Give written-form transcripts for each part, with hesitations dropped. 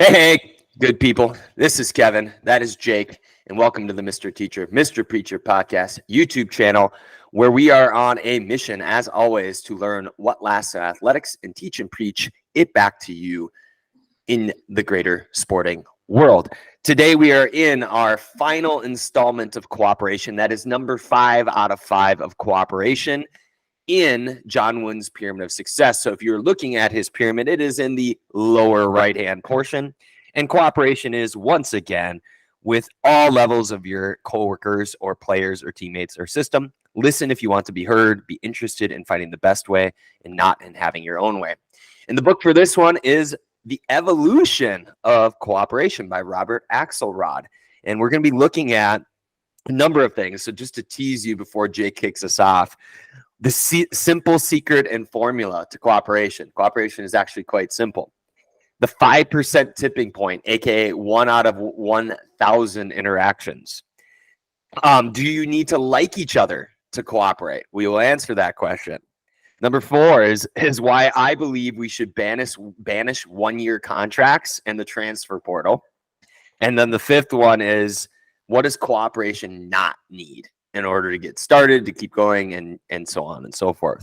Hey, good people. This is Kevin. That is Jake. And welcome to the Mr. Teacher, Mr. Preacher podcast YouTube channel, where we are on a mission, as always, to learn what lasts in athletics and teach and preach it back to you in the greater sporting world. Today, we are in our final installment of cooperation. That is number 5 out of 5 of cooperation in John Wooden's Pyramid of Success. So if you're looking at his pyramid, it is in the lower right-hand portion. And cooperation is, once again, with all levels of your coworkers or players or teammates or system. Listen if you want to be heard, be interested in finding the best way and not in having your own way. And the book for this one is The Evolution of Cooperation by Robert Axelrod. And we're going to be looking at a number of things. So just to tease you before Jay kicks us off, the simple secret and formula to cooperation. Cooperation is actually quite simple. The 5% tipping point, aka 1 out of 1,000 interactions. Do you need to like each other to cooperate? We will answer that question. Number 4 is why I believe we should banish 1-year contracts and the transfer portal. And then the 5th one is, what does cooperation not need in order to get started, to keep going, and so on and so forth.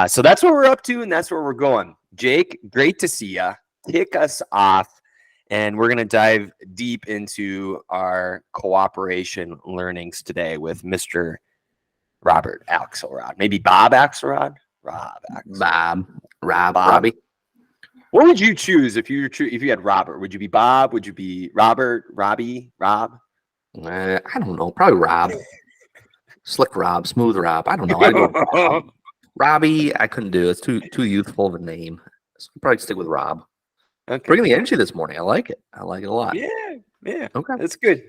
So that's what we're up to, and that's where we're going. Jake, great to see you. Kick us off, and we're going to dive deep into our cooperation learnings today with Mr. Robert Axelrod. Maybe Bob Axelrod? Robbie. What would you choose if you had Robert? Would you be Bob? Would you be Robert, Robbie, Rob? I don't know. Probably Rob. Slick Rob, smooth Rob. I don't know. I'd go Rob. Robbie, I couldn't do it. It's too youthful of a name. So I'd probably stick with Rob. Okay. Bringing the energy this morning. I like it. I like it a lot. Yeah. Okay. That's good.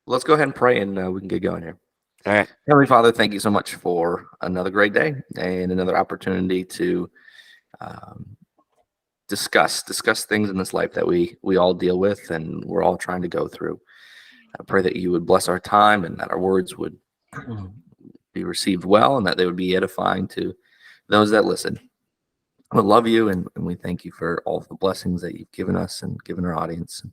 Let's go ahead and pray, and we can get going here. All right. Heavenly Father, thank you so much for another great day and another opportunity to discuss things in this life that we all deal with and we're all trying to go through. I pray that you would bless our time and that our words would be received well and that they would be edifying to those that listen. We love you and we thank you for all of the blessings that you've given us and given our audience. And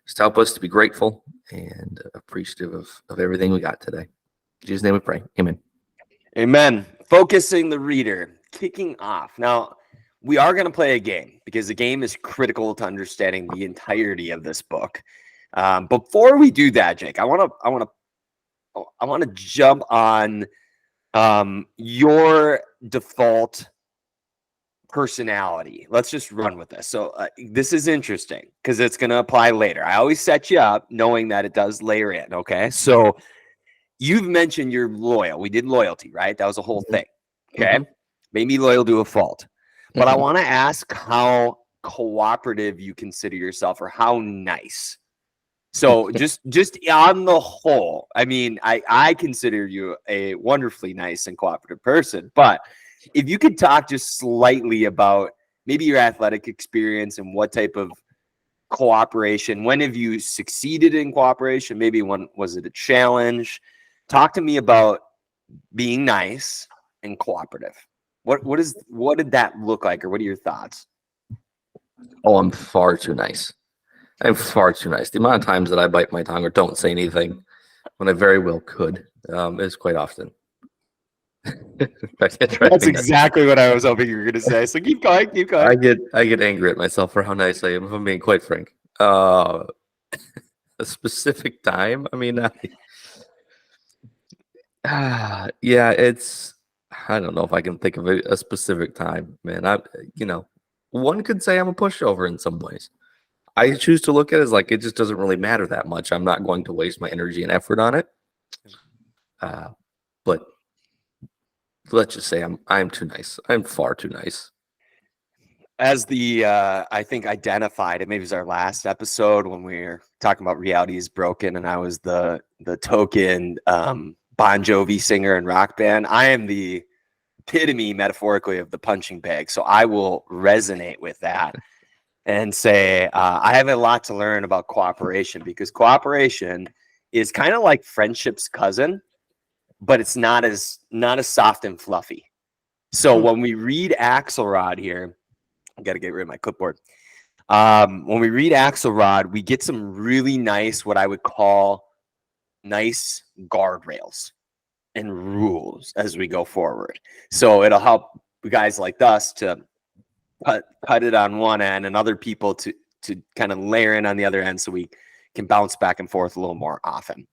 just help us to be grateful and appreciative of everything we got today. In Jesus' name we pray. Amen. Amen. Focusing the reader, kicking off. Now, we are going to play a game because the game is critical to understanding the entirety of this book. Before we do that, Jake, I want to jump on your default personality. Let's just run with this. So this is interesting because it's going to apply later. I always set you up knowing that it does layer in. Okay. So you've mentioned you're loyal. We did loyalty, right? That was a whole thing. Okay. Made me loyal to a fault. But I want to ask how cooperative you consider yourself or how nice. So just on the whole, I mean, I consider you a wonderfully nice and cooperative person. But if you could talk just slightly about maybe your athletic experience and what type of cooperation, when have you succeeded in cooperation? Maybe when was it a challenge? Talk to me about being nice and cooperative. What did that look like, or what are your thoughts? Oh, I'm far too nice. I'm far too nice. The amount of times that I bite my tongue or don't say anything when I very well could is quite often. That's exactly what I was hoping you were going to say. So keep going. I get angry at myself for how nice I am, if I'm being quite frank. A specific time. I mean, I don't know if I can think of a specific time, man. One could say I'm a pushover in some ways. I choose to look at it as like it just doesn't really matter that much. I'm not going to waste my energy and effort on it. But let's just say I'm too nice. I'm far too nice. As the I think identified, it maybe was our last episode when we were talking about reality is broken, and I was the token Bon Jovi singer and rock band. I am the epitome, metaphorically, of the punching bag. So I will resonate with that and say I have a lot to learn about cooperation, because cooperation is kind of like friendship's cousin, but it's not as soft and fluffy. So when we read Axelrod here, I got to get rid of my clipboard. When we read Axelrod, we get some really nice, what I would call nice guardrails and rules as we go forward. So it'll help guys like us to cut it on one end and other people to kind of layer in on the other end so we can bounce back and forth a little more often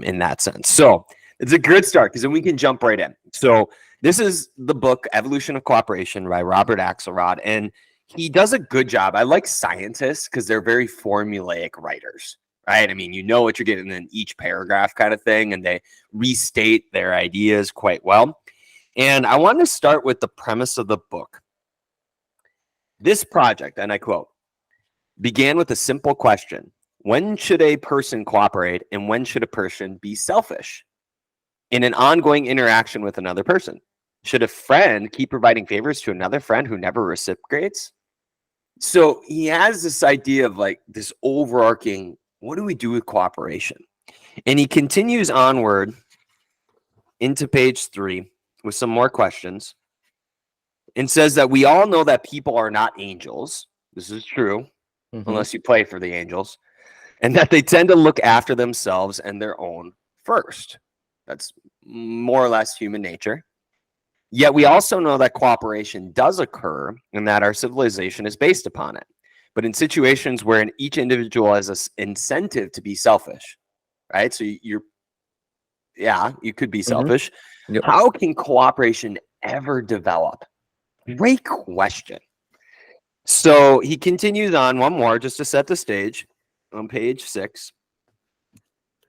in that sense. So it's a good start because then we can jump right in. So this is the book Evolution of Cooperation by Robert Axelrod, and he does a good job. I like scientists because they're very formulaic writers, right? I mean, you know what you're getting in each paragraph kind of thing, and they restate their ideas quite well. And I want to start with the premise of the book. This project, and I quote, began with a simple question. When should a person cooperate and when should a person be selfish in an ongoing interaction with another person? Should a friend keep providing favors to another friend who never reciprocates? So he has this idea of like this overarching, what do we do with cooperation? And he continues onward into page 3 with some more questions and says that we all know that people are not angels. This is true, unless you play for the Angels, and that they tend to look after themselves and their own first. That's more or less human nature. Yet we also know that cooperation does occur and that our civilization is based upon it. But in situations where each individual has an incentive to be selfish, right? So you could be selfish. Yep. How can cooperation ever develop? Great question. So he continues on one more just to set the stage on page 6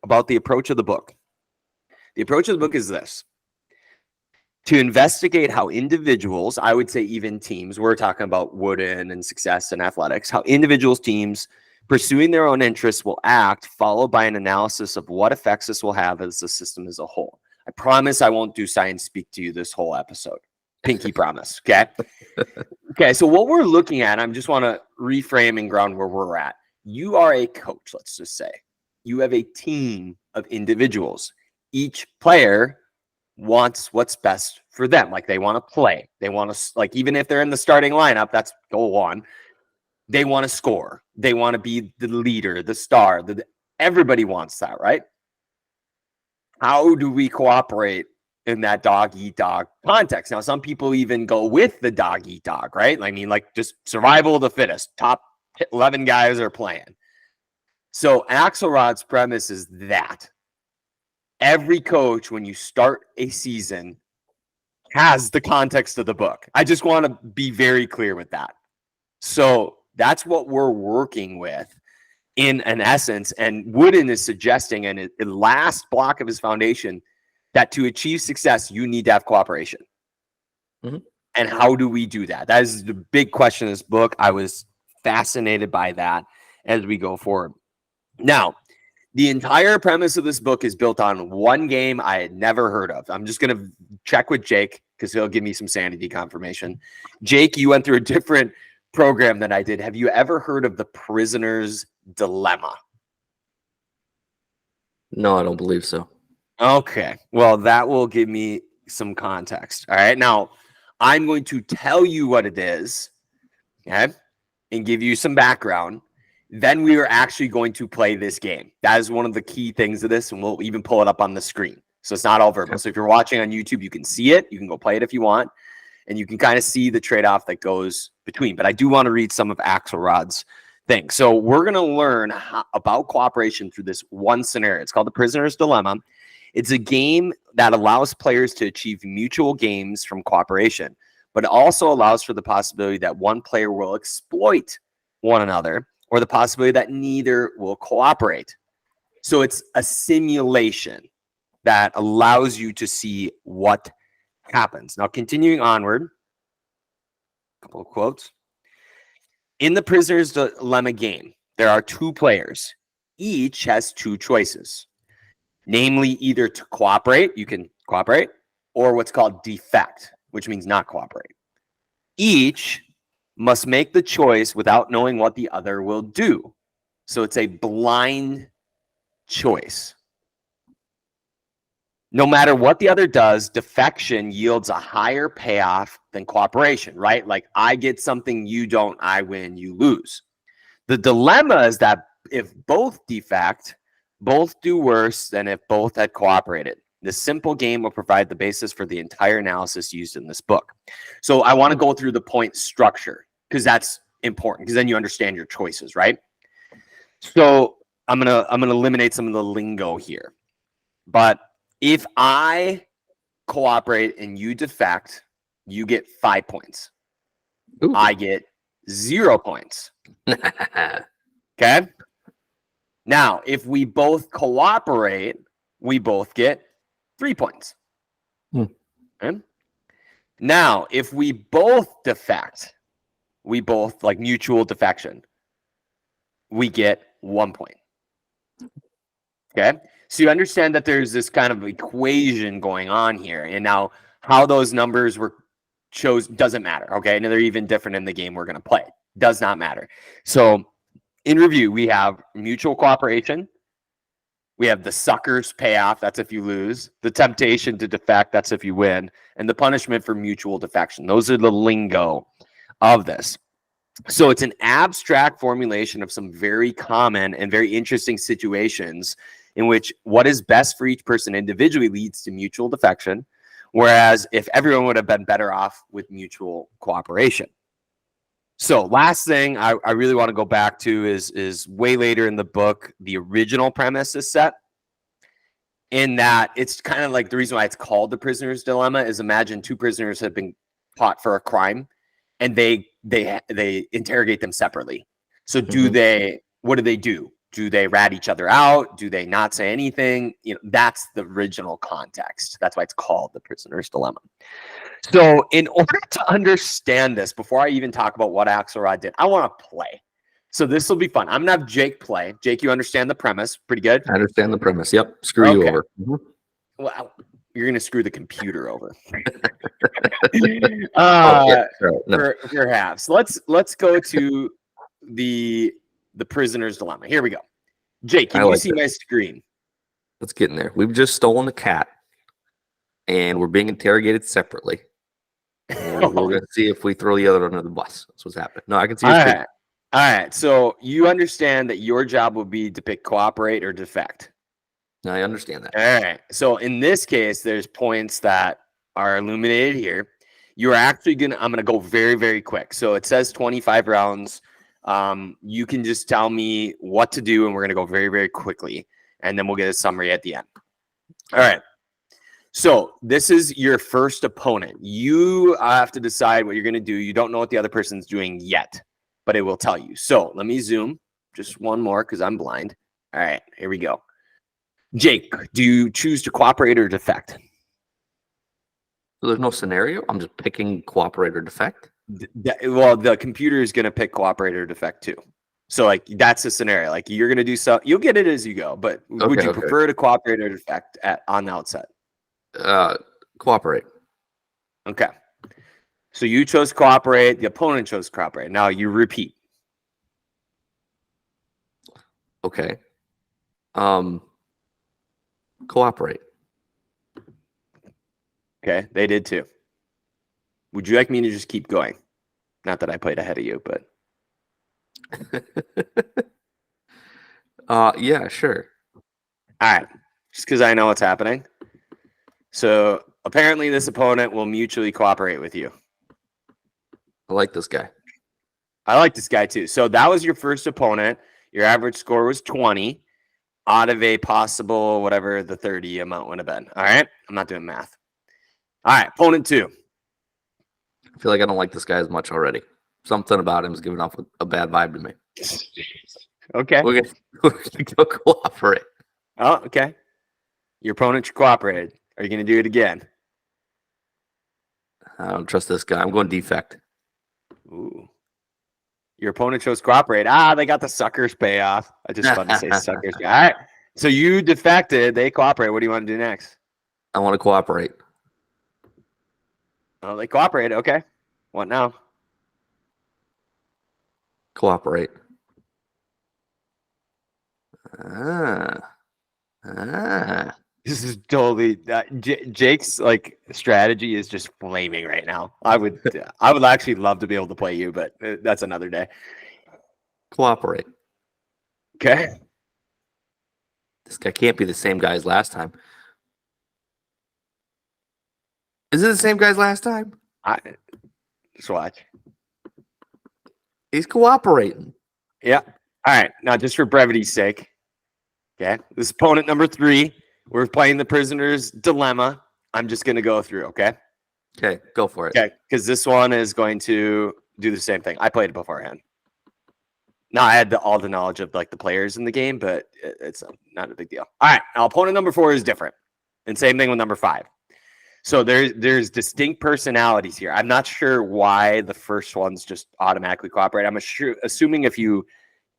about the approach of the book. The approach of the book is this: to investigate how individuals, I would say even teams, we're talking about Wooden and success and athletics, how individuals, teams pursuing their own interests will act, followed by an analysis of what effects this will have as a system as a whole. I promise I won't do science speak to you this whole episode. Pinky promise. Okay. Okay. So what we're looking at, I just want to reframe and ground where we're at. You are a coach, let's just say. You have a team of individuals. Each player wants what's best for them. Like they want to play. They want to, like, even if they're in the starting lineup, that's goal one. They want to score. They want to be the leader, the star. Everybody wants that, right? How do we cooperate in that dog eat dog context? Now, some people even go with the dog eat dog, right? I mean, like just survival of the fittest. Top 11 guys are playing. So Axelrod's premise is that every coach, when you start a season, has the context of the book. I just want to be very clear with that. So that's what we're working with in an essence. And Wooden is suggesting in the last block of his foundation that to achieve success, you need to have cooperation. And how do we do that? That is the big question of this book. I was fascinated by that as we go forward. Now, the entire premise of this book is built on one game I had never heard of. I'm just going to check with Jake because he'll give me some sanity confirmation. Jake, you went through a different program than I did. Have you ever heard of the prisoner's dilemma? No, I don't believe so. Okay. Well, that will give me some context. All right. Now, I'm going to tell you what it is, okay, and give you some background. Then we are actually going to play this game. That is one of the key things of this, and we'll even pull it up on the screen. So it's not all verbal. So if you're watching on YouTube, you can see it. You can go play it if you want, and you can kind of see the trade-off that goes between. But I do want to read some of Axelrod's thing. So we're going to learn about cooperation through this one scenario. It's called the prisoner's dilemma. It's a game that allows players to achieve mutual gains from cooperation, but it also allows for the possibility that one player will exploit one another, or the possibility that neither will cooperate. So it's a simulation that allows you to see what happens. Now, continuing onward, a couple of quotes. In the prisoner's dilemma game, there are two players. Each has two choices, namely either to cooperate, you can cooperate, or what's called defect, which means not cooperate. Each must make the choice without knowing what the other will do. So it's a blind choice. No matter what the other does, defection yields a higher payoff than cooperation, right? Like I get something you don't, I win, you lose. The dilemma is that if both defect, both do worse than if both had cooperated. This simple game will provide the basis for the entire analysis used in this book. So I want to go through the point structure because that's important because then you understand your choices, right? So I'm gonna eliminate some of the lingo here. But if I cooperate and you defect, you get 5 points. Ooh. I get 0 points. Okay. Now, if we both cooperate, we both get 3 points. Okay. Now, if we both defect, we both like mutual defection, we get 1 point. Okay. So you understand that there's this kind of equation going on here. And now how those numbers were chosen doesn't matter. Okay. And they're even different in the game we're going to play. Does not matter. So in review, we have mutual cooperation. We have the sucker's payoff. That's if you lose. The temptation to defect. That's if you win. And the punishment for mutual defection. Those are the lingo of this. So it's an abstract formulation of some very common and very interesting situations in which what is best for each person individually leads to mutual defection, whereas if everyone would have been better off with mutual cooperation. So last thing I really want to go back to is way later in the book, the original premise is set in that it's kind of like the reason why it's called the prisoner's dilemma is imagine two prisoners have been caught for a crime and they interrogate them separately. So what do? Do they rat each other out? Do they not say anything? You know, that's the original context. That's why it's called the prisoner's dilemma. So in order to understand this, before I even talk about what Axelrod did, I want to play. So this will be fun. I'm going to have Jake play. Jake, you understand the premise? Pretty good? I understand the premise. Yep. Screw you over. Well, you're going to screw the computer over. Perhaps. Let's go to the prisoner's dilemma. Here we go. Jake, can you see my screen? Let's get in there. We've just stolen a cat, and we're being interrogated separately. And we're going to see if we throw the other under the bus. That's what's happening. No, I can see your screen. All right. So you understand that your job will be to pick cooperate or defect. I understand that. All right. So in this case, there's points that are illuminated here. You're actually I'm going to go very, very quick. So it says 25 rounds. You can just tell me what to do, and we're going to go very, very quickly, and then we'll get a summary at the end. All right. So this is your first opponent. You have to decide what you're going to do. You don't know what the other person's doing yet, but it will tell you. So let me zoom just one more because I'm blind. All right, here we go. Jake, do you choose to cooperate or defect? So there's no scenario. I'm just picking cooperate or defect. Well, the computer is going to pick cooperate or defect too. So like that's a scenario. Like you're going to do so. You'll get it as you go. But would you prefer to cooperate or defect on the outset? Cooperate. Okay. So you chose cooperate. The opponent chose cooperate. Now you repeat. Okay. Cooperate. Okay, they did too. Would you like me to just keep going? Not that I played ahead of you, but yeah, sure. All right. Just because I know what's happening. So apparently this opponent will mutually cooperate with you. I like this guy. I like this guy too. So that was your first opponent. Your average score was 20 out of a possible whatever the 30 amount would have been. All right. I'm not doing math. All right. Opponent 2. I feel like I don't like this guy as much already. Something about him is giving off a bad vibe to me. Okay. We're gonna go cooperate. Oh, okay. Your opponent cooperated. Are you going to do it again? I don't trust this guy. I'm going defect. Ooh. Your opponent chose cooperate. Ah, they got the sucker's payoff. I just wanted to say suckers. All right. So you defected. They cooperate. What do you want to do next? I want to cooperate. Oh, they cooperate. Okay. What now? Cooperate. This is totally Jake's like strategy is just flaming right now. I would actually love to be able to play you, but that's another day. Cooperate. Okay. This guy can't be the same guy as last time. Is it the same guy as last time? Just watch. He's cooperating. Yeah. All right. Now, just for brevity's sake, okay, this opponent number 3, we're playing the prisoner's dilemma. I'm just going to go through, okay? Okay, go for it. Okay, because this one is going to do the same thing. I played it beforehand. Now, I had all the knowledge of like the players in the game, but it's not a big deal. All right. Now, opponent number 4 is different. And same thing with number 5. So there's distinct personalities here. I'm not sure why the first one's just automatically cooperate. I'm assuming if you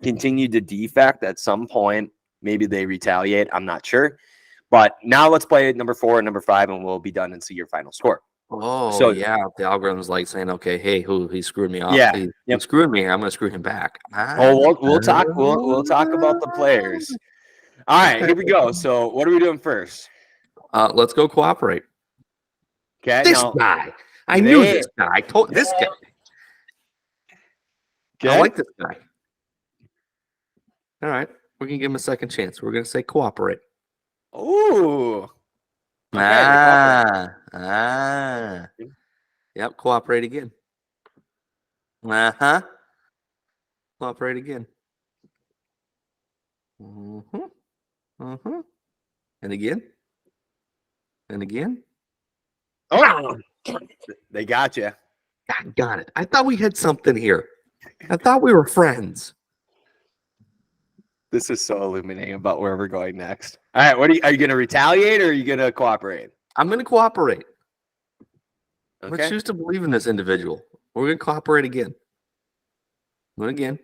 continue to defect at some point, maybe they retaliate. I'm not sure. But now let's play number 4 and number 5, and we'll be done and see your final score. Oh, So- yeah. The algorithm's like saying, okay, hey, he screwed me off. Yeah, He yep. screwed me. I'm going to screw him back. Oh, we'll talk. We'll talk about the players. All right, here we go. So what are we doing first? Let's go cooperate. Okay. This now, guy. I knew this guy. I told this guy. okay. I like this guy. All right. We're going to give him a second chance. We're going to say cooperate. Ooh. Yep, cooperate again. Uh-huh. Cooperate again. Mm-hmm. Mm-hmm. And again. And again. Oh, they got you. Got it. I thought we had something here. I thought we were friends. This is so illuminating about where we're going next. All right, what are you going to retaliate or are you going to cooperate? I'm going to cooperate. Okay. Let's choose to believe in this individual. We're going to cooperate again. And again.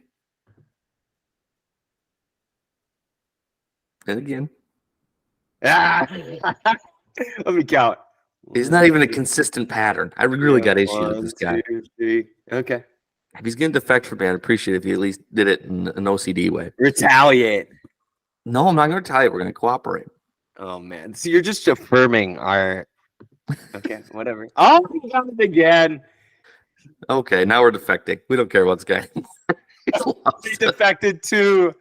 And again. Ah! Let me count. He's not even a consistent pattern. I really got issues with this guy. 1, 2, 3. Okay. If he's getting defect from me, I'd appreciate if he at least did it in an OCD way. Retaliate. No, I'm not going to tell you. We're going to cooperate. Oh man. So you're just affirming our okay, whatever. Oh, we got it again. Okay, now we're defecting. We don't care about this guy. He's He lost. defected too.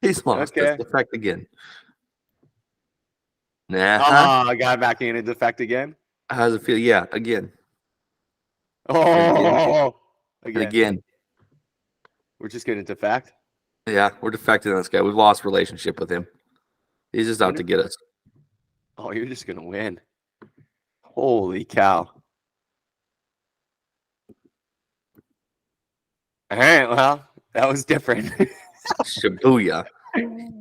He's lost. Okay. Let's defect again. Nah. Oh, I got back in and defect again. How does it feel? Yeah, again. Oh, And again. again. We're just gonna defect. Yeah, we're defecting on this guy. We've lost relationship with him. He's just out to get us. Oh, you're just gonna win. Holy cow. All right, well, that was different. Shibuya.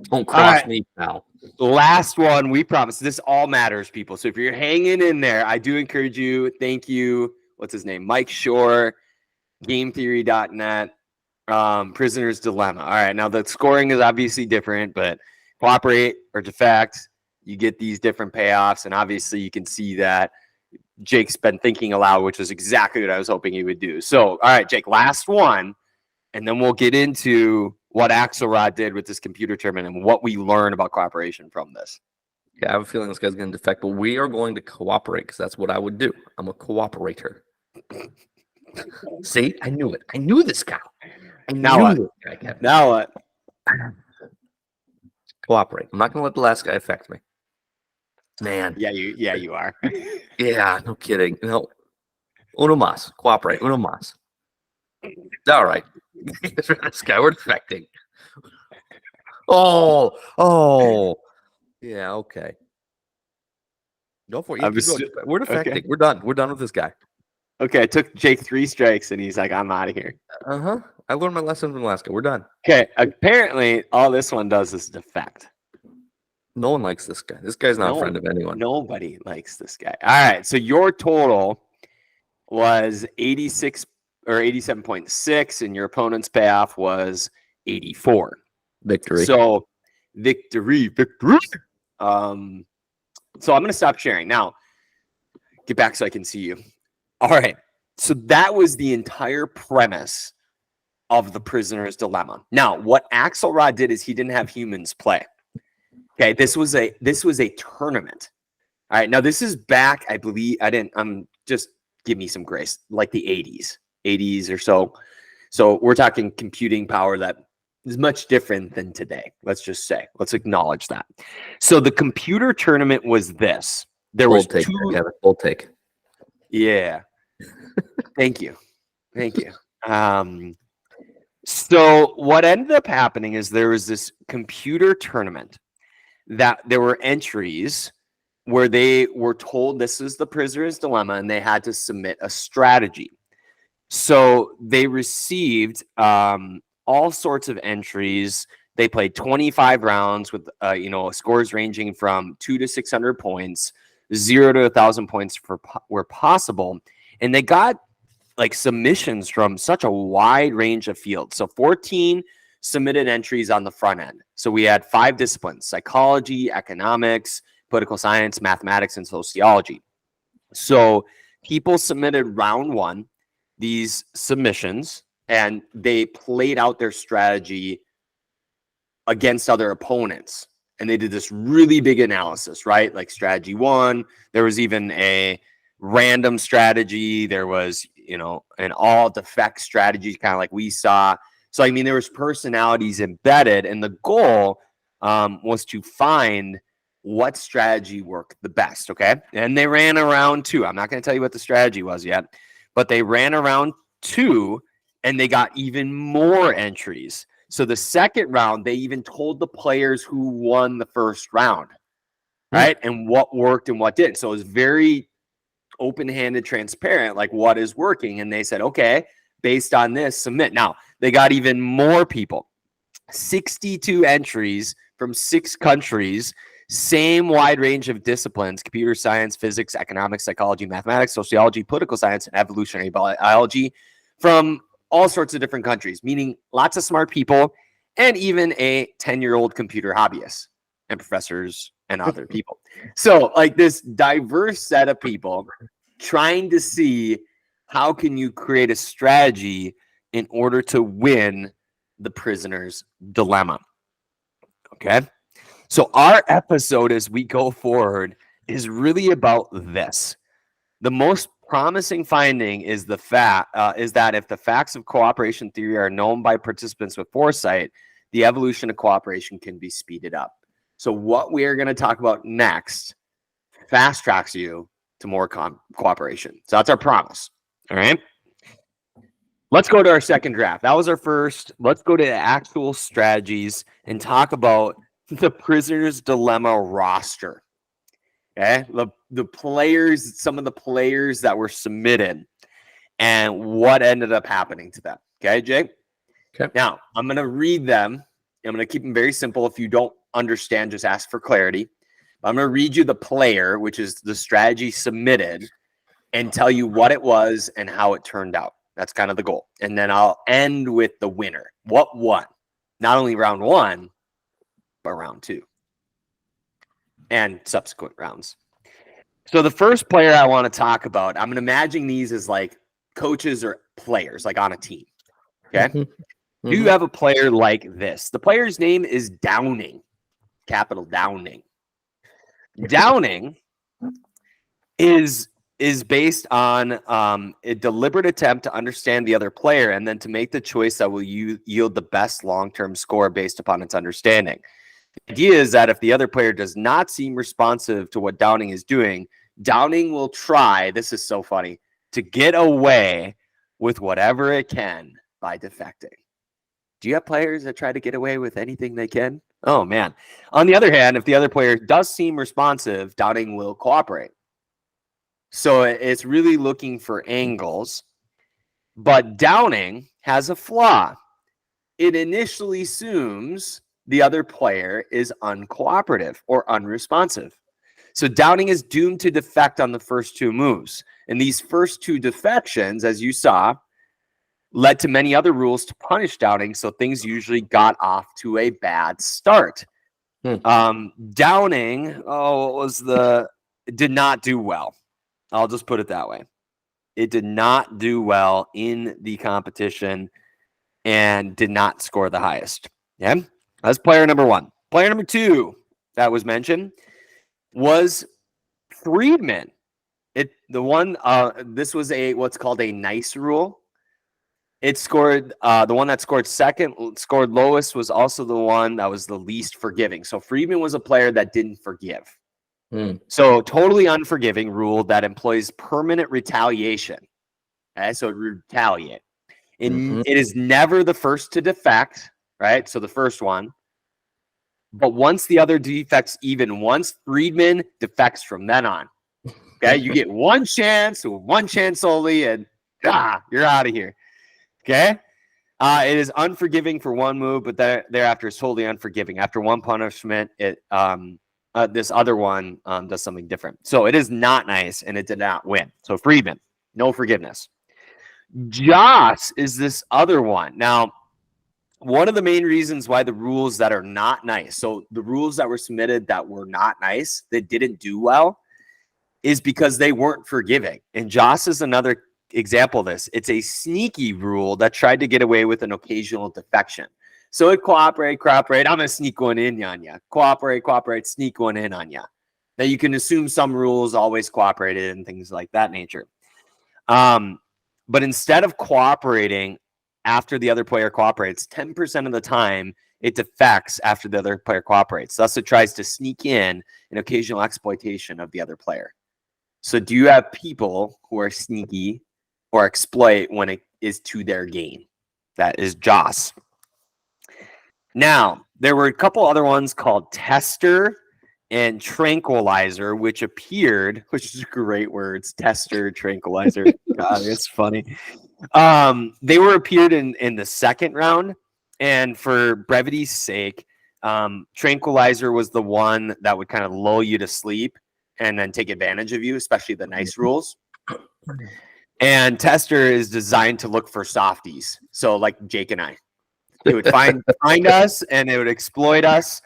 Don't cross right. me, pal. Last one, we promise. This all matters, people. So if you're hanging in there, I do encourage you. Thank you. What's his name? Mike Shore, GameTheory.net, Prisoner's Dilemma. All right, now the scoring is obviously different, but cooperate or defect, you get these different payoffs, and obviously you can see that Jake's been thinking aloud, which is exactly what I was hoping he would do. So, all right, Jake, last one, and then we'll get into what Axelrod did with this computer tournament and what we learn about cooperation from this. Yeah, I have a feeling this guy's going to defect, but we are going to cooperate because that's what I would do. I'm a cooperator. See, I knew it. I knew this guy. Now what? This guy, Kevin. Now what? Cooperate. I'm not going to let the last guy affect me. Man. Yeah, you are. Yeah, no kidding. No. Uno mas. Cooperate. Uno mas. All right. This guy, we're defecting. Oh. Yeah, okay. Go for it. I was- We're defecting. okay. We're done. We're done with this guy. Okay, it took Jake 3 strikes, and he's like, I'm out of here. Uh-huh. I learned my lesson from last guy. We're done. Okay, apparently all this one does is defect. No one likes this guy. This guy's not No, a friend of anyone. Nobody likes this guy. All right, so your total was 86 or 87.6, and your opponent's payoff was 84. Victory. So victory. So I'm gonna stop sharing now. Get back so I can see you. All right. So that was the entire premise of the Prisoner's Dilemma. Now, what Axelrod did is he didn't have humans play. Okay, this was a tournament. All right, now this is back, I believe, just give me some grace, like the 80s or so. So we're talking computing power that is much different than today. Let's acknowledge that. So the computer tournament was this. There was Bold take, two. Kevin. Bold take. Yeah. Thank you. So what ended up happening is there was this computer tournament that there were entries where they were told this is the prisoner's dilemma and they had to submit a strategy. So they received all sorts of entries. They played 25 rounds with scores ranging from 2 to 600 points, 0 to 1,000 points were possible, and they got like submissions from such a wide range of fields. So 14 submitted entries on the front end. So we had 5 disciplines: psychology, economics, political science, mathematics, and sociology. So people submitted round 1, these submissions, and they played out their strategy against other opponents. And they did this really big analysis, right? Like strategy 1, there was even a random strategy. There was, an all defect strategy, kind of like we saw. So, I mean, there was personalities embedded, and the goal was to find what strategy worked the best, okay? And they ran around 2. I'm not going to tell you what the strategy was yet, but they ran around 2, and they got even more entries. So the second round, they even told the players who won the first round, right? And what worked and what didn't. So it was very open-handed, transparent, like what is working. And they said, okay, based on this, submit. Now, they got even more people, 62 entries from 6 countries, same wide range of disciplines: computer science, physics, economics, psychology, mathematics, sociology, political science, and evolutionary biology, from all sorts of different countries, meaning lots of smart people and even a 10-year-old computer hobbyist and professors and other people. So like this diverse set of people trying to see how can you create a strategy in order to win the prisoner's dilemma. Okay. So our episode as we go forward is really about this. The most promising finding is that if the facts of cooperation theory are known by participants with foresight, the evolution of cooperation can be speeded up. So what we are going to talk about next fast tracks you to more cooperation. So that's our promise. All right. Let's go to our second draft. That was our first. Let's go to the actual strategies and talk about the prisoner's dilemma roster. Okay, the players, some of the players that were submitted, and what ended up happening to them. Okay, Jake. Okay. Now I'm gonna read them. I'm gonna keep them very simple. If you don't understand, just ask for clarity. I'm gonna read you the player, which is the strategy submitted, and tell you what it was and how it turned out. That's kind of the goal. And then I'll end with the winner. What won? Not only round 1, but round 2 and subsequent rounds. So the first player I want to talk about, I'm imagining these as like coaches or players, like on a team. Okay. Do you have a player like this? The player's name is Downing, capital Downing. Downing is based on a deliberate attempt to understand the other player and then to make the choice that will yield the best long-term score based upon its understanding. The idea is that if the other player does not seem responsive to what Downing is doing, Downing will try, this is so funny, to get away with whatever it can by defecting. Do you have players that try to get away with anything they can? Oh, man. On the other hand, if the other player does seem responsive, Downing will cooperate. So it's really looking for angles. But Downing has a flaw. It initially assumes the other player is uncooperative or unresponsive. So Downing is doomed to defect on the first 2 moves. And these first 2 defections, as you saw, led to many other rules to punish Downing. So things usually got off to a bad start. Downing, did not do well. I'll just put it that way. It did not do well in the competition and did not score the highest. Yeah, that's player number 1. Player number 2, that was mentioned was Friedman. This was what's called a nice rule. It scored the one that scored second, scored lowest, was also the one that was the least forgiving. So Friedman was a player that didn't forgive. So totally unforgiving rule that employs permanent retaliation. Okay, so retaliate. It is never the first to defect, right? So the first one. But once the other defects even once, Friedman defects from then on. Okay, you get one chance only, and you're out of here. Okay, it is unforgiving for one move, but thereafter is totally unforgiving. After one punishment, this other one does something different. So it is not nice, and it did not win. So Friedman, no forgiveness. Joss is this other one. Now, one of the main reasons why the rules that are not nice, so the rules that were submitted that were not nice, that didn't do well, is because they weren't forgiving. And Joss is another example of this. It's a sneaky rule that tried to get away with an occasional defection. So it cooperate. I'm going to sneak one in on you. Cooperate, sneak one in on you. Now you can assume some rules always cooperated and things like that nature. But instead of cooperating after the other player cooperates, 10% of the time it defects after the other player cooperates. Thus, it tries to sneak in an occasional exploitation of the other player. So do you have people who are sneaky or exploit when it is to their gain? That is Joss. Now, there were a couple other ones called Tester and Tranquilizer, which appeared, which is great words, Tester, Tranquilizer. God, it's funny. They appeared in the second round, and for brevity's sake, Tranquilizer was the one that would kind of lull you to sleep and then take advantage of you, especially the nice rules. And Tester is designed to look for softies. So like Jake and I, it would find us and it would exploit us.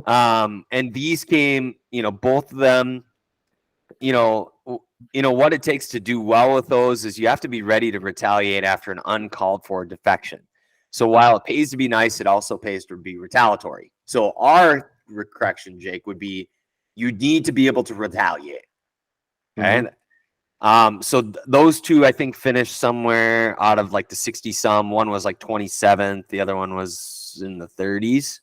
And these came, both of them, what it takes to do well with those is you have to be ready to retaliate after an uncalled for defection. So while it pays to be nice, it also pays to be retaliatory. So our correction, Jake, would be you need to be able to retaliate. Okay. So those two, I think, finished somewhere out of like the 60 some. One was like 27th. The other one was in the 30s,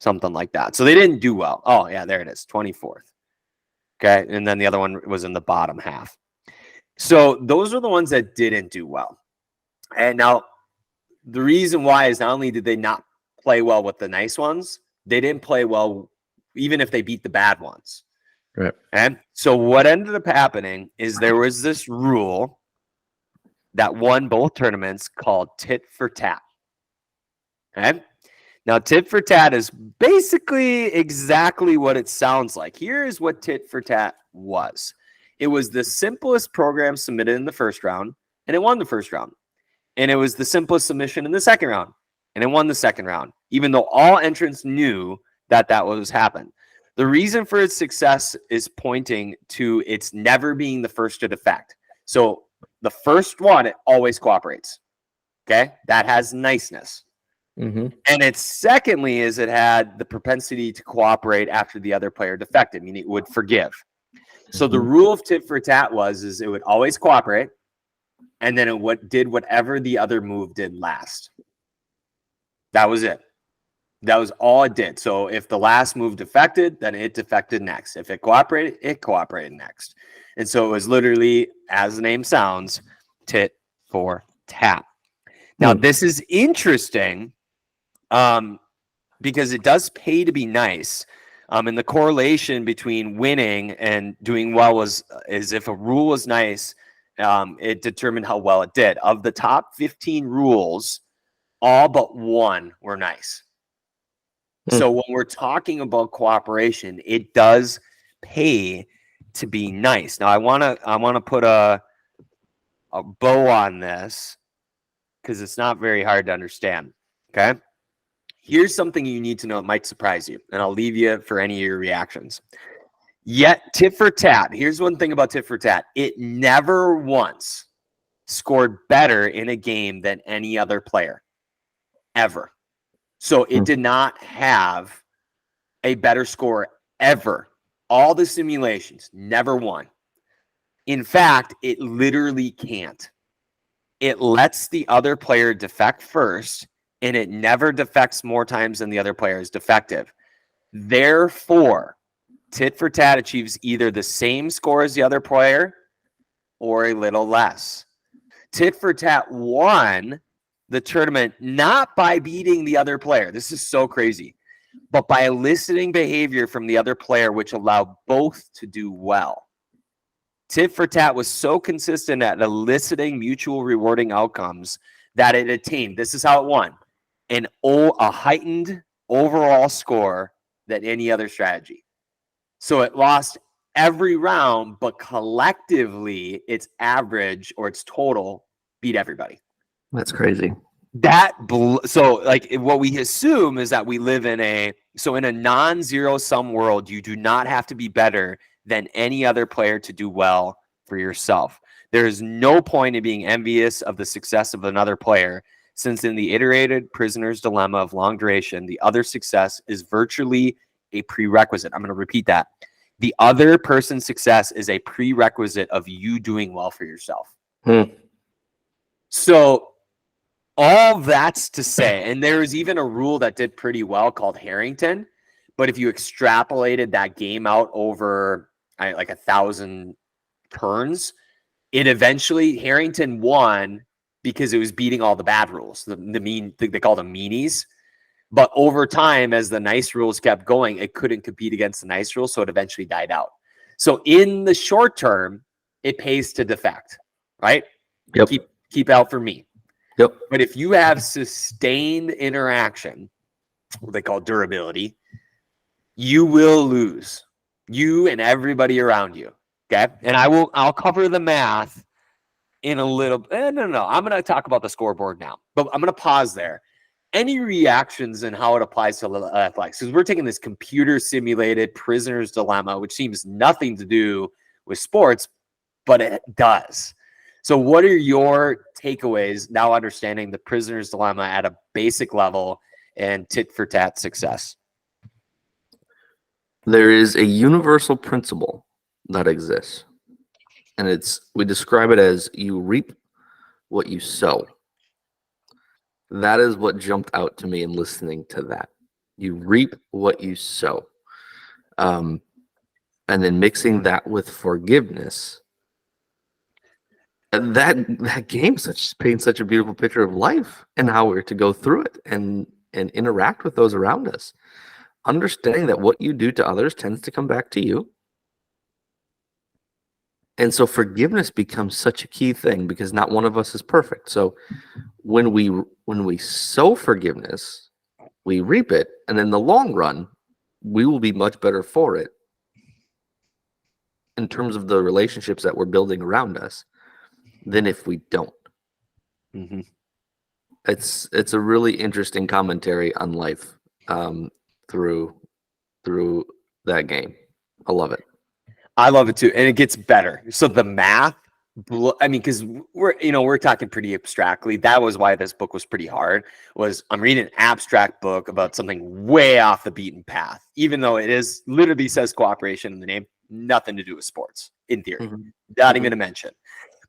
something like that. So they didn't do well. Oh yeah, there it is, 24th. Okay. And then the other one was in the bottom half. So those are the ones that didn't do well. And now the reason why is not only did they not play well with the nice ones, they didn't play well even if they beat the bad ones. Right. And so what ended up happening is there was this rule that won both tournaments called Tit-for-Tat. Okay. Now, Tit-for-Tat is basically exactly what it sounds like. Here is what Tit-for-Tat was. It was the simplest program submitted in the first round, and it won the first round. And it was the simplest submission in the second round, and it won the second round, even though all entrants knew that was happened. The reason for its success is pointing to its never being the first to defect. So the first one, it always cooperates. Okay, that has niceness. And it's secondly is it had the propensity to cooperate after the other player defected, meaning it would forgive. So the rule of Tit-for-Tat is it would always cooperate, and then it did whatever the other move did last. That was it. That was all it did. So if the last move defected, then it defected next. If it cooperated next. And so it was literally, as the name sounds, Tit-for-Tat. Now, this is interesting because it does pay to be nice. And the correlation between winning and doing well is if a rule was nice, it determined how well it did. Of the top 15 rules, all but one were nice. So when we're talking about cooperation, it does pay to be nice. Now I want to put a bow on this because it's not very hard to understand. Okay. Here's something you need to know. It might surprise you, and I'll leave you for any of your reactions. Yet Tit-for-Tat, here's one thing about Tit-for-Tat. It never once scored better in a game than any other player ever. So it did not have a better score ever. All the simulations, never won. In fact, it literally can't. It lets the other player defect first, and it never defects more times than the other player is defective. Therefore, tit for tat achieves either the same score as the other player or a little less. Tit for tat won the tournament not by beating the other player. This is so crazy. But by eliciting behavior from the other player, which allowed both to do well. Tit for tat was so consistent at eliciting mutual rewarding outcomes that it attained, this is how it won, a heightened overall score than any other strategy. So it lost every round, but collectively, its average or its total beat everybody. That's crazy. So like what we assume is that we live in a non-zero sum world. You do not have to be better than any other player to do well for yourself. There is no point in being envious of the success of another player, since in the iterated prisoner's dilemma of long duration, the other success is virtually a prerequisite. I'm going to repeat that. The other person's success is a prerequisite of you doing well for yourself. So all that's to say, and there is even a rule that did pretty well called Harrington, but if you extrapolated that game out over like 1,000 turns, Harrington won because it was beating all the bad rules, they call them meanies. But over time, as the nice rules kept going, it couldn't compete against the nice rules, so it eventually died out. So in the short term, it pays to defect, right? Yep. Keep out for me. Yep. But if you have sustained interaction, what they call durability, you will lose. You and everybody around you. Okay. And I'll cover the math in a little. No. I'm going to talk about the scoreboard now, but I'm going to pause there. Any reactions and how it applies to athletics? Because we're taking this computer simulated prisoner's dilemma, which seems nothing to do with sports, but it does. So what are your takeaways now understanding the prisoner's dilemma at a basic level and tit for tat success? There is a universal principle that exists, and we describe it as you reap what you sow. That is what jumped out to me in listening to that. You reap what you sow. And then mixing that with forgiveness. And that game paints such a beautiful picture of life and how we're to go through it and interact with those around us. Understanding that what you do to others tends to come back to you. And so forgiveness becomes such a key thing because not one of us is perfect. So when we sow forgiveness, we reap it, and in the long run, we will be much better for it in terms of the relationships that we're building around us than if we don't. Mm-hmm. It's a really interesting commentary on life through that game. I love it. I love it too, and it gets better. So the math, because we're talking pretty abstractly. That was why this book was pretty hard. I'm reading an abstract book about something way off the beaten path, even though it is literally says cooperation in the name, nothing to do with sports in theory, not even a mention.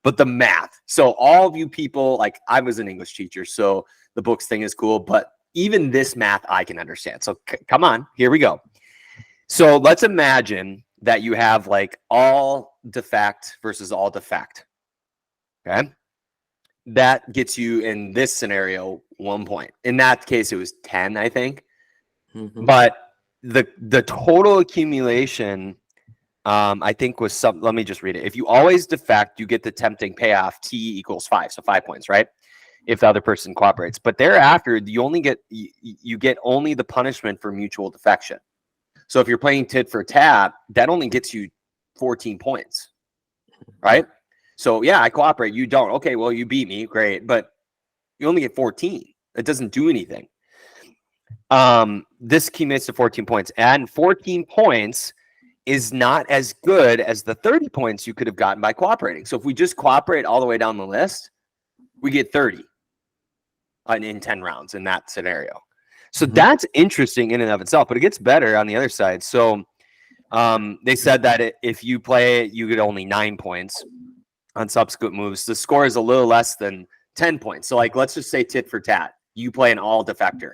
But the math. So all of you people, like I was an English teacher, so the books thing is cool, but even this math I can understand. So come on, here we go. So let's imagine that you have like all defect versus all defect. Okay. That gets you in this scenario 1 point. In that case, it was 10, I think. But the total accumulation, I think was let me just read it. If you always defect, you get the tempting payoff T = 5. So 5 points, right? If the other person cooperates. But thereafter, you get only the punishment for mutual defection. So if you're playing tit for tat, that only gets you 14 points, right? So yeah, I cooperate. You don't. Okay, well, you beat me. Great. But you only get 14. It doesn't do anything. This accumulates to 14 points. And 14 points is not as good as the 30 points you could have gotten by cooperating. So if we just cooperate all the way down the list, we get 30 in 10 rounds in that scenario. So that's interesting in and of itself, but it gets better on the other side. So They said that if you play it, you get only 9 points on subsequent moves. The score is a little less than 10 points. So, like, let's just say tit for tat. You play an all defector.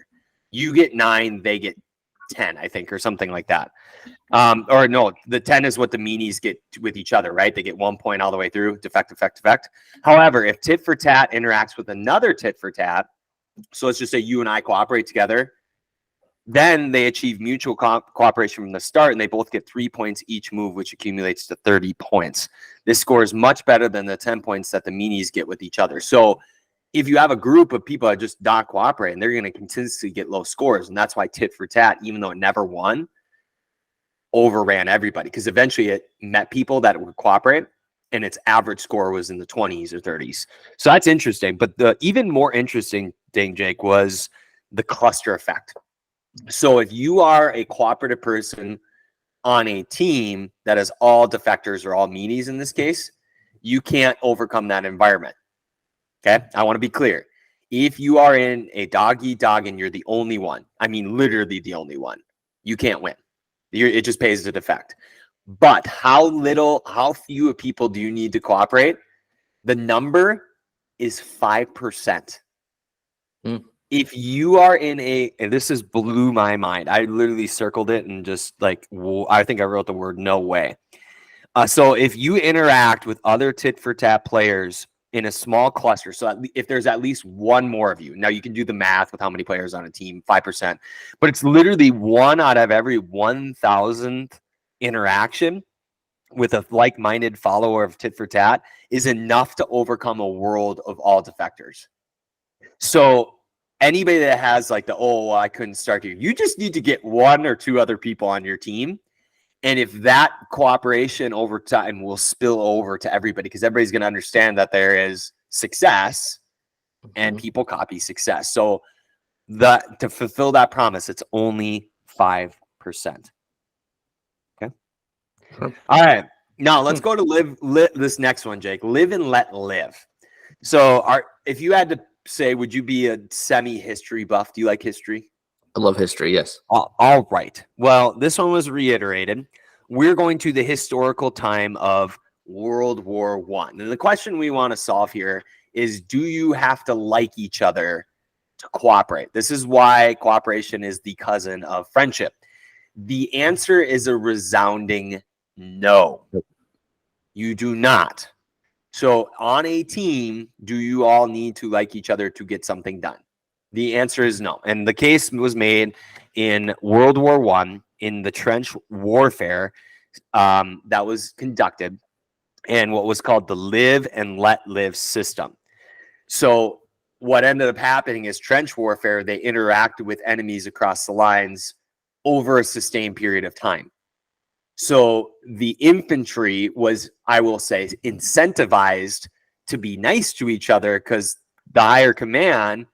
You get 9, they get 10, I think, or something like that. Or no, the 10 is what the meanies get with each other, right? They get 1 point all the way through, defect, defect, defect. However, if tit for tat interacts with another tit for tat, so let's just say you and I cooperate together, then they achieve mutual cooperation from the start, and they both get 3 points each move, which accumulates to 30 points. This score is much better than the 10 points that the meanies get with each other. So if you have a group of people that just not cooperate, and they're going to continuously get low scores, and that's why tit for tat, even though it never won, overran everybody, because eventually it met people that would cooperate, and its average score was in the 20s or 30s. So that's interesting. But the even more interesting thing, Jake, was the cluster effect. So if you are a cooperative person on a team that is all defectors or all meanies in this case, you can't overcome that environment. Okay, I want to be clear. If you are in a dog-eat-dog and you're the only one, I mean literally the only one, you can't win. It just pays to defect. But how few people do you need to cooperate? The number is 5%. If you are in and this has blew my mind. I literally circled it and just like, I think I wrote the word no way. So if you interact with other tit for tat players in a small cluster, so if there's at least one more of you, now you can do the math with how many players on a team, 5%, but it's literally 1 out of every 1,000th interaction with a like-minded follower of tit for tat is enough to overcome a world of all defectors. So anybody that has like I couldn't start here, you just need to get 1 or 2 other people on your team. And if that cooperation over time will spill over to everybody, because everybody's going to understand that there is success and people copy success. So to fulfill that promise, it's only 5%. Okay. All right. Now let's go to live this next one, Jake. Live and let live. So if you had to say, would you be a semi-history buff? Do you like history? I love history, yes. All right. Well, this one was reiterated. We're going to the historical time of World War I. And the question we want to solve here is, do you have to like each other to cooperate? This is why cooperation is the cousin of friendship. The answer is a resounding no. You do not. So on a team, do you all need to like each other to get something done? The answer is no. And the case was made in World War I in the trench warfare that was conducted and what was called the live and let live system. So what ended up happening is trench warfare, they interacted with enemies across the lines over a sustained period of time. So the infantry was, I will say, incentivized to be nice to each other because the higher command,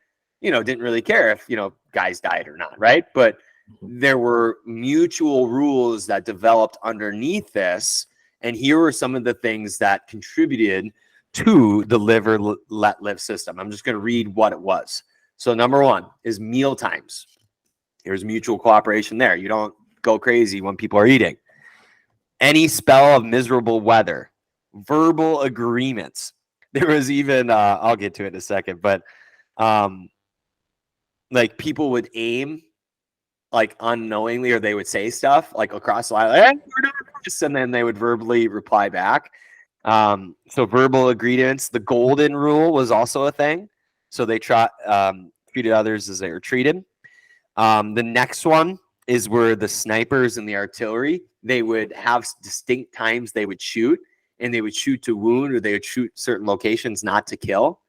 didn't really care if, guys died or not, right? But there were mutual rules that developed underneath this. And here were some of the things that contributed to the live or let live system. I'm just going to read what it was. So number 1 is meal times. There's mutual cooperation there. You don't go crazy when people are eating. Any spell of miserable weather, verbal agreements. There was even, I'll get to it in a second, but like people would aim like unknowingly, or they would say stuff like across the line, like, hey, we're doing this, and then they would verbally reply back. So verbal agreements. The golden rule was also a thing. So they treated others as they were treated. The next one is where the snipers and the artillery, they would have distinct times they would shoot, and they would shoot to wound, or they would shoot certain locations not to kill.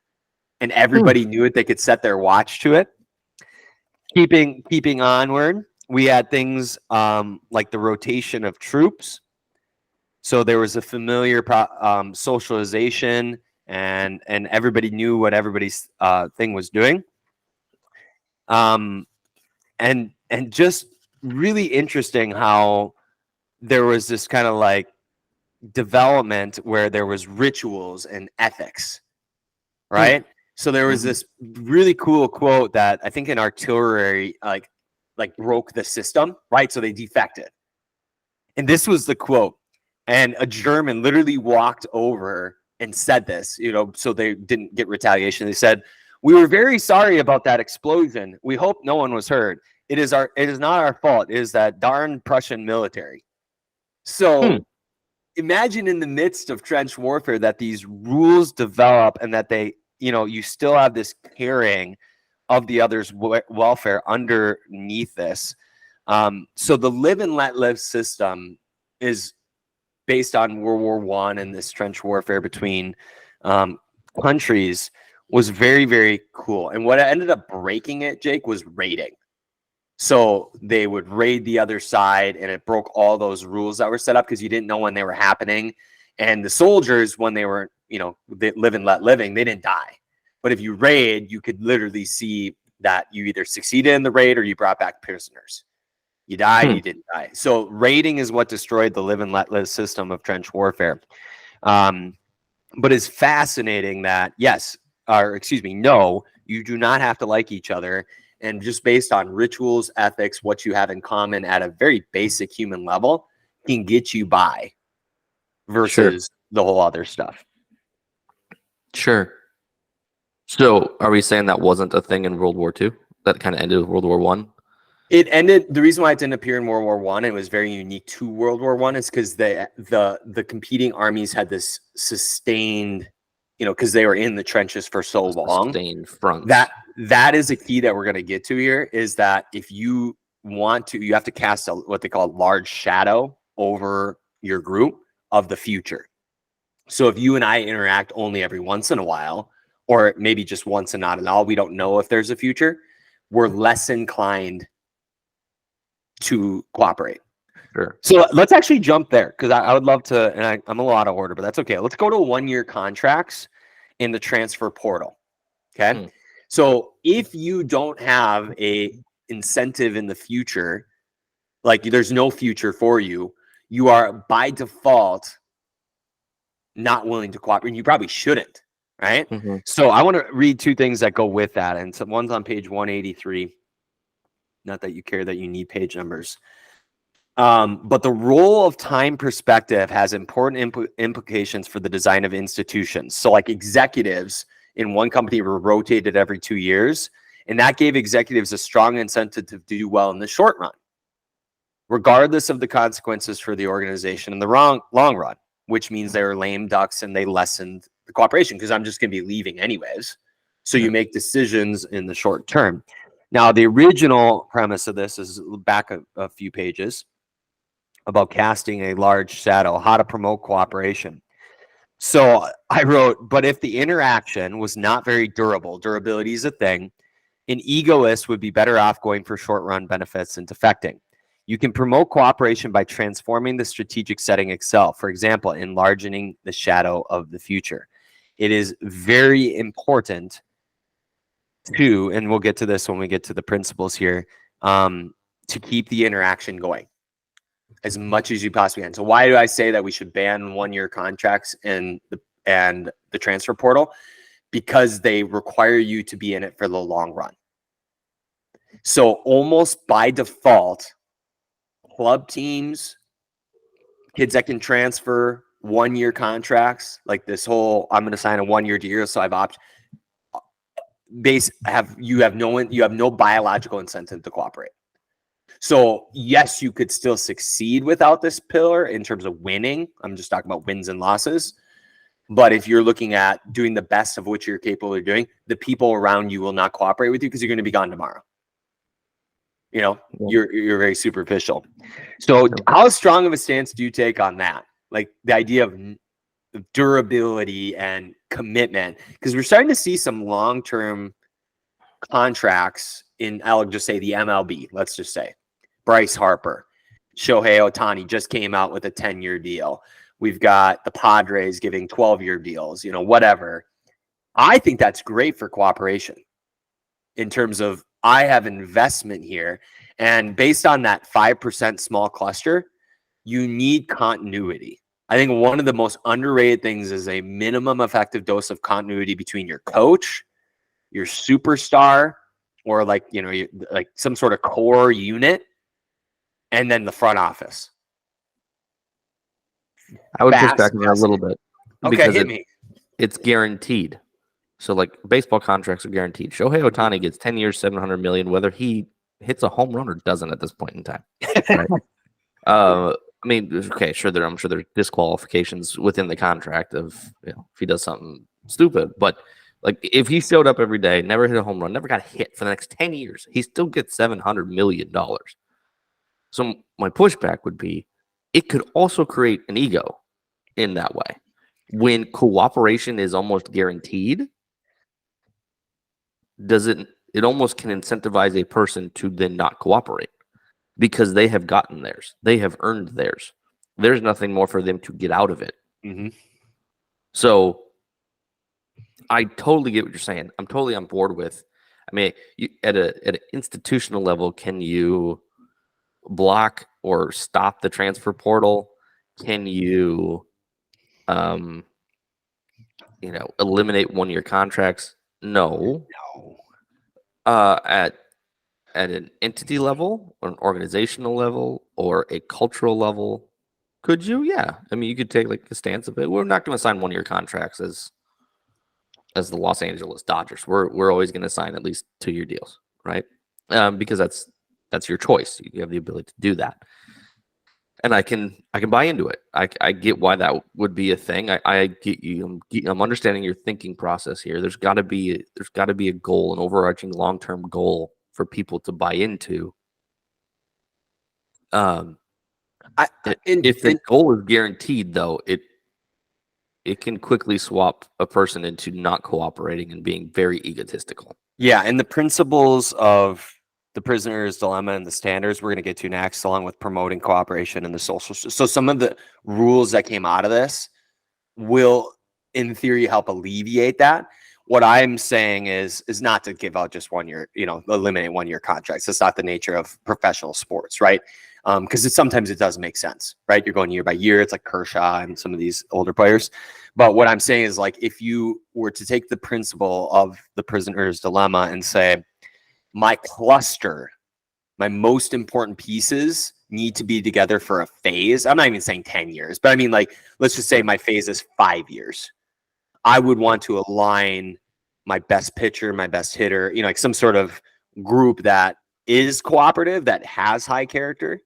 And everybody knew it. They could set their watch to it. Keeping onward, we had things like the rotation of troops. So there was a familiar socialization, and everybody knew what everybody's thing was doing. And just really interesting how there was this kind of like development where there was rituals and ethics, right? So there was this really cool quote that I think an artillery like broke the system, right? So they defected. And this was the quote. And a German literally walked over and said this, so they didn't get retaliation. They said, "We were very sorry about that explosion. We hope no one was hurt. It is not our fault. It is that darn Prussian military." So imagine in the midst of trench warfare that these rules develop and that they, you still have this caring of the other's welfare underneath this. So the live and let live system is based on World War I, and this trench warfare between countries was very, very cool. And what ended up breaking it, Jake, was raiding. So they would raid the other side, and it broke all those rules that were set up because you didn't know when they were happening. And the soldiers, when they were, they live and let living, they didn't die. But if you raid, you could literally see that you either succeeded in the raid or you brought back prisoners. You died, you didn't die. So raiding is what destroyed the live and let live system of trench warfare. But it's fascinating that, no, you do not have to like each other. And just based on rituals, ethics, what you have in common at a very basic human level can get you by versus the whole other stuff. Sure. So are we saying that wasn't a thing in World War II? That kind of ended with World War I? It ended. The reason why it didn't appear in World War I, and it was very unique to World War I, is because the competing armies had this sustained, because they were in the trenches for so long. Sustained fronts. That is a key that we're going to get to here, is that if you want to, you have to cast what they call a large shadow over your group of the future. So if you and I interact only every once in a while, or maybe just once and not at all, we don't know if there's a future, we're less inclined to cooperate. Sure. So let's actually jump there, because I would love to, and I'm a lot of order, but that's okay. Let's go to 1-year contracts in the transfer portal. Okay. So if you don't have a incentive in the future, like there's no future for you, you are by default not willing to cooperate, and you probably shouldn't, right? So I want to read two things that go with that, and so one's on page 183. Not that you care that you need page numbers. But the role of time perspective has important implications for the design of institutions. So like executives in one company were rotated every 2 years, and that gave executives a strong incentive to do well in the short run, regardless of the consequences for the organization in the long run, which means they were lame ducks and they lessened the cooperation, because I'm just going to be leaving anyways. So you make decisions in the short term. Now, the original premise of this is back a few pages about casting a large shadow, how to promote cooperation. So I wrote, but if the interaction was not very durable, durability is a thing, an egoist would be better off going for short-run benefits and defecting. You can promote cooperation by transforming the strategic setting itself, for example, enlarging the shadow of the future. It is very important to, and we'll get to this when we get to the principles here, to keep the interaction going as much as you possibly can. So why do I say that we should ban 1-year contracts and the transfer portal? Because they require you to be in it for the long run. So almost by default, club teams, kids that can transfer 1-year contracts, like this whole, I'm going to sign a 1-year deal, so I've opted. You have no biological incentive to cooperate. So yes, you could still succeed without this pillar in terms of winning. I'm just talking about wins and losses. But if you're looking at doing the best of what you're capable of doing, the people around you will not cooperate with you because you're going to be gone tomorrow. You're very superficial. So how strong of a stance do you take on that? Like the idea of durability and commitment, because we're starting to see some long-term contracts in, I'll just say the MLB. Let's just say Bryce Harper, Shohei Ohtani just came out with a 10-year deal. We've got the Padres giving 12-year deals, whatever. I think that's great for cooperation in terms of I have investment here. And based on that 5% small cluster, you need continuity. I think one of the most underrated things is a minimum effective dose of continuity between your coach, your superstar, or like some sort of core unit, and then the front office. I would push Fast back on that a little bit Okay, because hit me. it's guaranteed. So like baseball contracts are guaranteed. Shohei Ohtani gets 10 years, 700 million, whether he hits a home run or doesn't at this point in time. Right. I mean, okay, sure. I'm sure there's disqualifications within the contract of if he does something stupid, but like if he showed up every day, never hit a home run, never got hit for the next 10 years, he still gets $700 million. So my pushback would be, it could also create an ego in that way. When cooperation is almost guaranteed, it almost can incentivize a person to then not cooperate because they have gotten theirs. They have earned theirs. There's nothing more for them to get out of it. Mm-hmm. So I totally get what you're saying. I'm totally on board with. I mean, at an institutional level, can you block or stop the transfer portal? Can you, eliminate 1-year contracts? No. At an entity level, or an organizational level, or a cultural level, could you? Yeah. I mean, you could take like a stance of it. We're not going to sign 1-year contracts as the Los Angeles Dodgers. We're always going to sign at least 2-year deals, right? Because that's your choice. You have the ability to do that, and I can buy into it. I get why that would be a thing. I get you. I'm understanding your thinking process here. There's got to be a goal, an overarching long-term goal for people to buy into. If the goal is guaranteed, though, it can quickly swap a person into not cooperating and being very egotistical. Yeah, and the principles of the prisoner's dilemma and the standards we're going to get to next, along with promoting cooperation and the social. So some of the rules that came out of this will, in theory, help alleviate that. What I'm saying is not to give out just 1 year, eliminate 1-year contracts. That's not the nature of professional sports, right? Because sometimes it does make sense, right? You're going year by year. It's like Kershaw and some of these older players. But what I'm saying is, like, if you were to take the principle of the prisoner's dilemma and say, my cluster, my most important pieces need to be together for a phase. I'm not even saying 10 years, but I mean, like, let's just say my phase is 5 years. I would want to align my best pitcher, my best hitter, like some sort of group that is cooperative, that has high character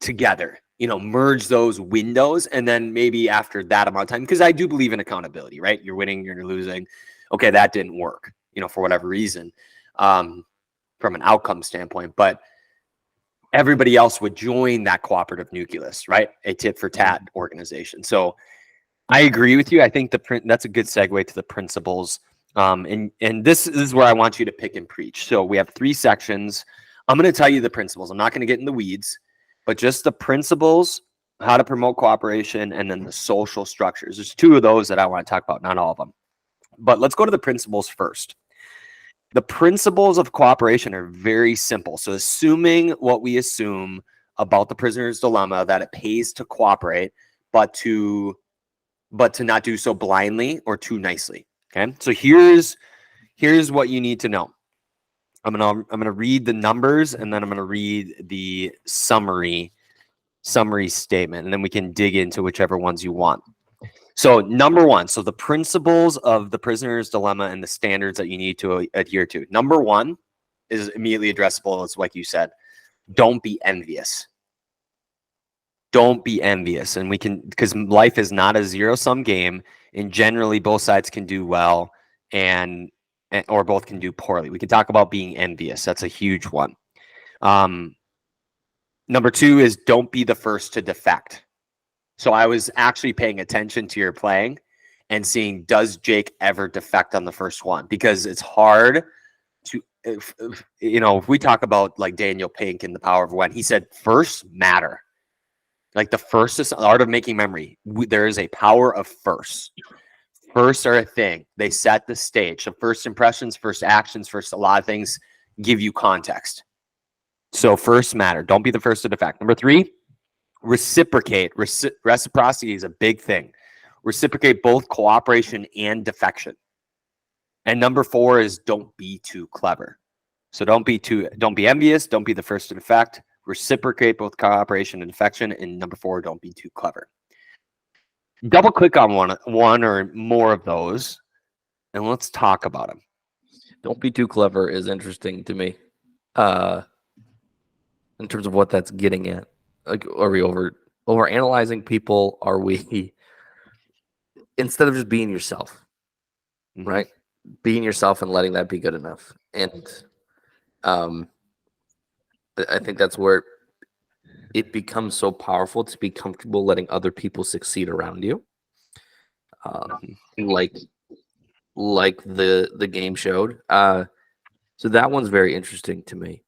together, merge those windows. And then maybe after that amount of time, because I do believe in accountability, right? You're winning, you're losing. Okay, that didn't work, for whatever reason, from an outcome standpoint. But everybody else would join that cooperative nucleus, right? A tit-for-tat organization. So I agree with you. I think that's a good segue to the principles. And this is where I want you to pick and preach. So we have 3 sections. I'm going to tell you the principles. I'm not going to get in the weeds, but just the principles, how to promote cooperation, and then the social structures. There's 2 of those that I want to talk about, not all of them. But let's go to the principles first. The principles of cooperation are very simple. So assuming what we assume about the prisoner's dilemma, that it pays to cooperate, but to not do so blindly or too nicely. Okay. So here's what you need to know. I'm gonna read the numbers, and then I'm gonna read the summary statement, and then we can dig into whichever ones you want. So number 1, so the principles of the prisoner's dilemma and the standards that you need to adhere to. Number 1 is immediately addressable. It's like you said, don't be envious. Don't be envious. And because life is not a 0-sum game, and generally both sides can do well or both can do poorly. We can talk about being envious. That's a huge one. Number 2 is don't be the first to defect. So I was actually paying attention to your playing and seeing, does Jake ever defect on the first one? Because it's hard to, if we talk about like Daniel Pink and The Power of When, he said firsts matter. Like the first is the art of making memory. There is a power of firsts. Firsts are a thing. They set the stage. So first impressions, first actions, first a lot of things give you context. So firsts matter. Don't be the first to defect. Number 3, reciprocate. Reciprocity is a big thing. Reciprocate both cooperation and defection. And number 4 is don't be too clever. So don't be envious. Don't be the first to defect. Reciprocate both cooperation and defection. And number 4, don't be too clever. Double click on one or more of those, and let's talk about them. Don't be too clever is interesting to me. In terms of what that's getting at. Like, are we over analyzing people? Are we instead of just being yourself, Mhm. right? Being yourself and letting that be good enough. And I think that's where it becomes so powerful to be comfortable letting other people succeed around you. Like the game showed. So that one's very interesting to me.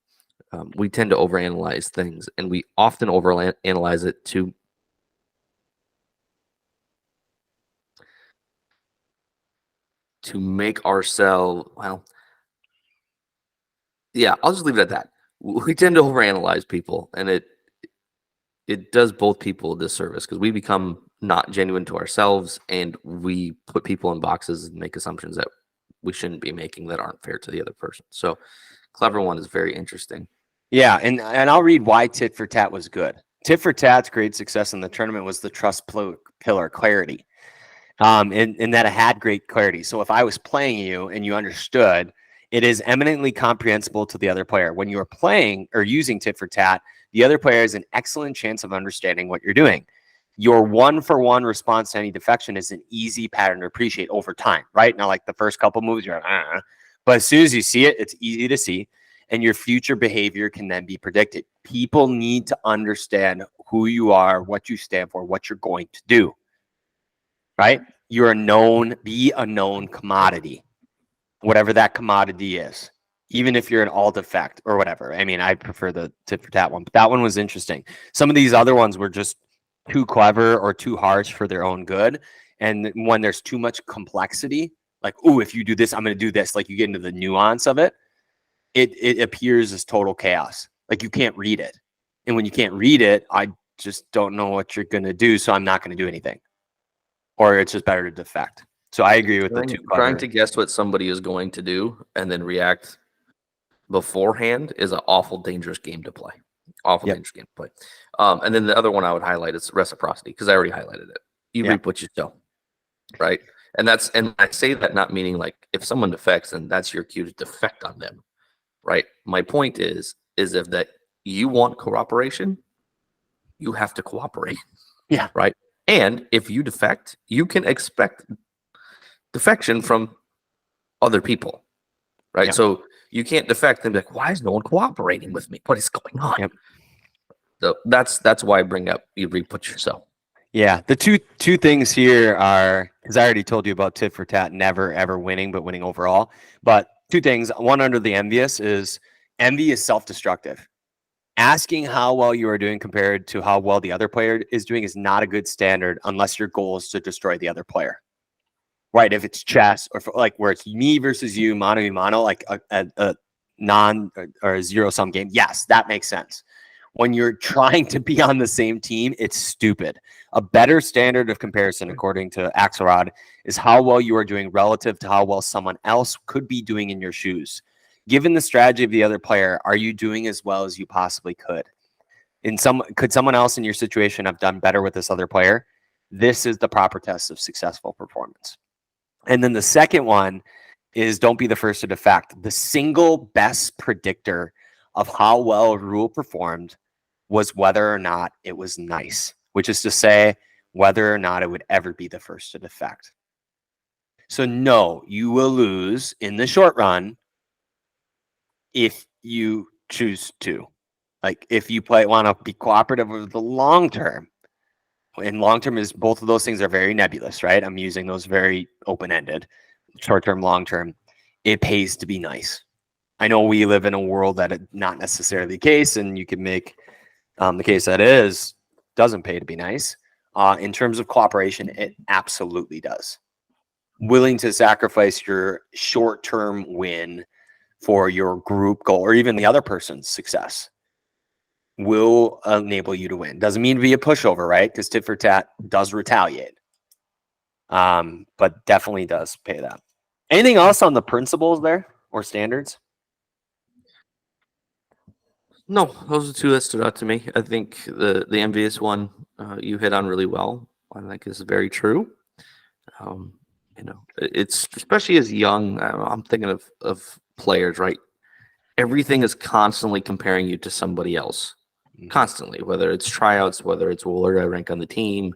We tend to overanalyze things, and we often overanalyze it to make ourselves, well, yeah, I'll just leave it at that. We tend to overanalyze people, and it does both people a disservice because we become not genuine to ourselves, and we put people in boxes and make assumptions that we shouldn't be making that aren't fair to the other person. So, clever one is very interesting. Yeah, and I'll read why Tit for Tat was good. Tit for Tat's great success in the tournament was the trust pillar clarity. And that it had great clarity. So if I was playing you and you understood, it is eminently comprehensible to the other player. When you are playing or using Tit for Tat, the other player has an excellent chance of understanding what you're doing. Your one-for-one response to any defection is an easy pattern to appreciate over time, right? Now, like the first couple moves, you're like, but as soon as you see it, it's easy to see, and your future behavior can then be predicted. People need to understand who you are, what you stand for, what you're going to do. Right? You're a known, be a known commodity, whatever that commodity is, even if you're an alt effect or whatever. I mean, I prefer the Tit for Tat one, but that one was interesting. Some of these other ones were just too clever or too harsh for their own good. And when there's too much complexity, like, oh, if you do this, I'm going to do this, like you get into the nuance of it, it appears as total chaos. Like you can't read it. And when you can't read it, I just don't know what you're going to do. So I'm not going to do anything. Or it's just better to defect. So I agree with the two. Trying to guess what somebody is going to do and then react beforehand is an awful dangerous game to play. Dangerous game to play. And then the other one I would highlight is reciprocity because I already highlighted it. You reap what you sow, right? And I say that not meaning like if someone defects, then that's your cue to defect on them, right? My point is if that you want cooperation, you have to cooperate. Yeah. Right. And if you defect, you can expect defection from other people. Right. Yep. So you can't defect and be like, why is no one cooperating with me? What is going on? Yep. So that's why I bring up you re-put yourself. Yeah. The two things here are, because I already told you about Tit for Tat never ever winning, but winning overall. But two things. One under the envious is envy is self-destructive. Asking how well you are doing compared to how well the other player is doing is not a good standard unless your goal is to destroy the other player. Right? If it's chess or like where it's me versus you, mano a mano, like a non or a zero-sum game, yes, that makes sense. When you're trying to be on the same team, it's stupid. A better standard of comparison, according to Axelrod, is how well you are doing relative to how well someone else could be doing in your shoes. Given the strategy of the other player, are you doing as well as you possibly could? Could someone else in your situation have done better with this other player? This is the proper test of successful performance. And then the second one is don't be the first to defect. The single best predictor of how well a rule performed was whether or not it was nice, which is to say whether or not it would ever be the first to defect. So no, you will lose in the short run if you choose to. Like if you want to be cooperative over the long term, and long term is both of those things are very nebulous, right? I'm using those very open ended, short term, long term. It pays to be nice. I know we live in a world that it's not necessarily the case, and you can make the case that doesn't pay to be nice. In terms of cooperation, it absolutely does. Willing to sacrifice your short term win for your group goal or even the other person's success will enable you to win. Doesn't mean to be a pushover, right? Because Tit for Tat does retaliate. But definitely does pay that. Anything else on the principles there or standards? No, those are two that stood out to me. I think the envious one you hit on really well. I think is very true. It's especially as young. I'm thinking of players, right? Everything is constantly comparing you to somebody else, constantly, whether it's tryouts, whether it's where I rank on the team,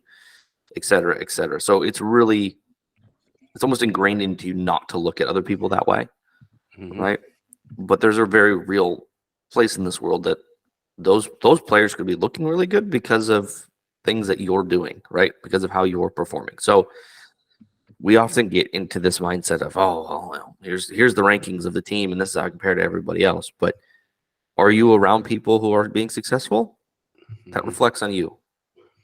et cetera, et cetera. So it's almost ingrained into you not to look at other people that way, right? But there's a very real place in this world that those players could be looking really good because of things that you're doing, right? Because of how you're performing. So we often get into this mindset of, well, here's the rankings of the team, and this is how I compare to everybody else. But are you around people who are being successful? That reflects on you,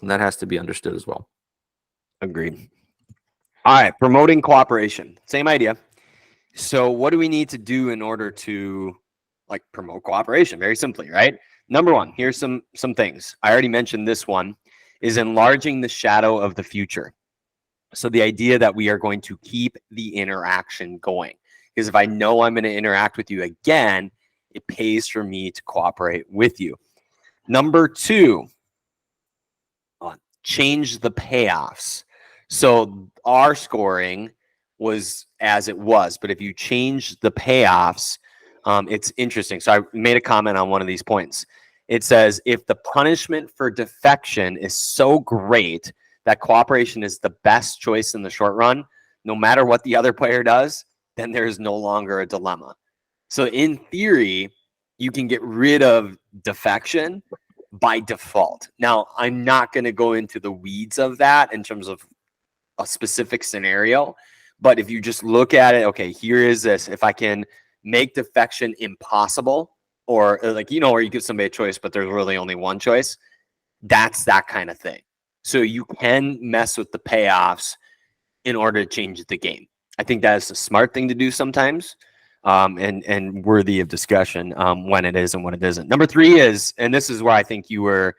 and that has to be understood as well. Agreed. All right, promoting cooperation. Same idea. So what do we need to do in order to promote cooperation? Very simply, right? Number one, here's some things. I already mentioned this one, is enlarging the shadow of the future. So the idea that we are going to keep the interaction going. Because if I know I'm going to interact with you again, it pays for me to cooperate with you. Number two, change the payoffs. So our scoring was as it was, but if you change the payoffs, it's interesting. So I made a comment on one of these points. It says, if the punishment for defection is so great that cooperation is the best choice in the short run, no matter what the other player does, then there's no longer a dilemma. So in theory, you can get rid of defection by default. Now, I'm not going to go into the weeds of that in terms of a specific scenario, but if you just look at it, okay, here is this. If I can make defection impossible, or where you give somebody a choice, but there's really only one choice, that's that kind of thing. So you can mess with the payoffs in order to change the game. I think that is a smart thing to do sometimes, and worthy of discussion when it is and when it isn't. Number three is, and this is where I think you were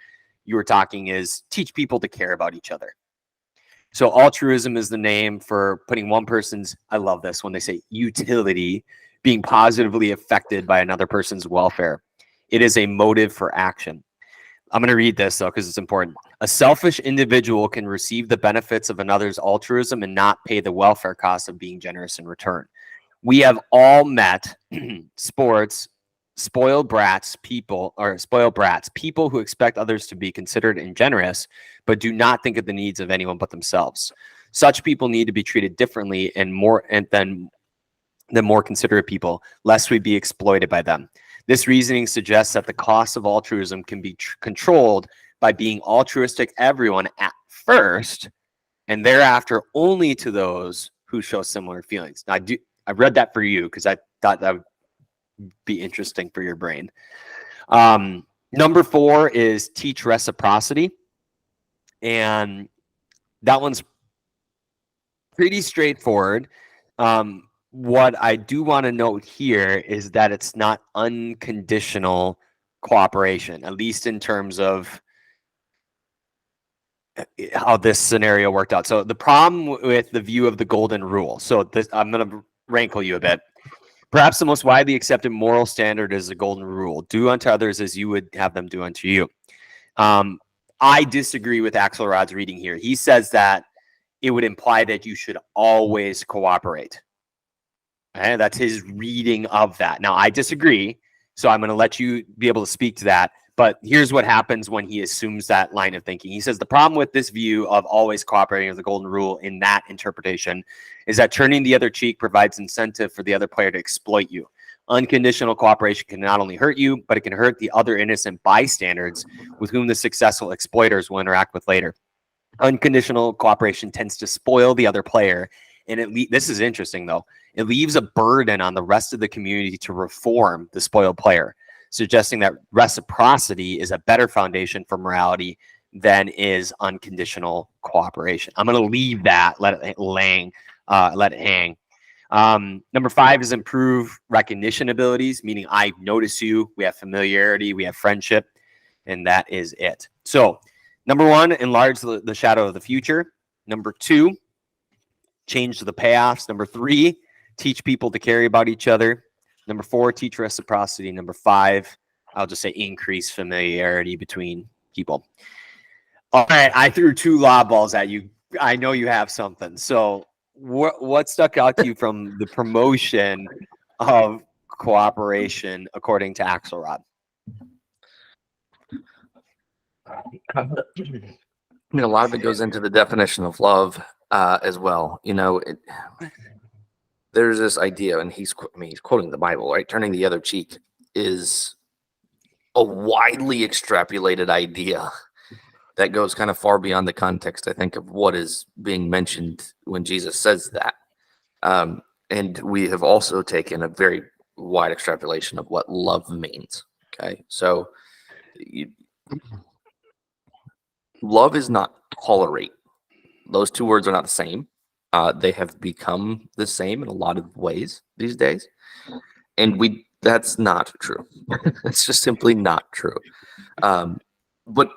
talking, is teach people to care about each other. So altruism is the name for putting one person's, I love this when they say utility, being positively affected by another person's welfare. It is a motive for action. I'm going to read this, though, because it's important. A selfish individual can receive the benefits of another's altruism and not pay the welfare costs of being generous in return. We have all met spoiled brats, people who expect others to be considerate and generous, but do not think of the needs of anyone but themselves. Such people need to be treated differently than more considerate people, lest we be exploited by them. This reasoning suggests that the cost of altruism can be controlled by being altruistic to everyone at first, and thereafter only to those who show similar feelings. Now, I read that for you because I thought that would be interesting for your brain. Number four is teach reciprocity, and that one's pretty straightforward. What I do want to note here is that it's not unconditional cooperation, at least in terms of how this scenario worked out. So the problem with the view of the golden rule, I'm going to rankle you a bit. Perhaps the most widely accepted moral standard is the golden rule: do unto others as you would have them do unto you. I disagree with Axelrod's reading here. He says that it would imply that you should always cooperate. Okay, that's his reading of that. Now, I disagree, so I'm going to let you be able to speak to that. But here's what happens when he assumes that line of thinking. He says the problem with this view of always cooperating with the golden rule in that interpretation is that turning the other cheek provides incentive for the other player to exploit you. Unconditional cooperation can not only hurt you, but it can hurt the other innocent bystanders with whom the successful exploiters will interact with later. Unconditional cooperation tends to spoil the other player, and this is interesting, though. It leaves a burden on the rest of the community to reform the spoiled player, suggesting that reciprocity is a better foundation for morality than is unconditional cooperation. I'm going to leave that, let it hang. Number five is improve recognition abilities, meaning I notice you, we have familiarity, we have friendship, and that is it. So number one, enlarge the shadow of the future. Number two, change the payoffs. Number three, teach people to care about each other. Number four, teach reciprocity. Number five, I'll just say increase familiarity between people. All right, I threw 2 lob balls at you. I know you have something. So what stuck out to you from the promotion of cooperation according to Axelrod? I mean, a lot of it goes into the definition of love as well. There's this idea, and he's quoting the Bible, right? Turning the other cheek is a widely extrapolated idea that goes kind of far beyond the context, I think, of what is being mentioned when Jesus says that. And we have also taken a very wide extrapolation of what love means. Okay, so love is not tolerate. Those 2 words are not the same. They have become the same in a lot of ways these days, and that's not true. It's just simply not true. But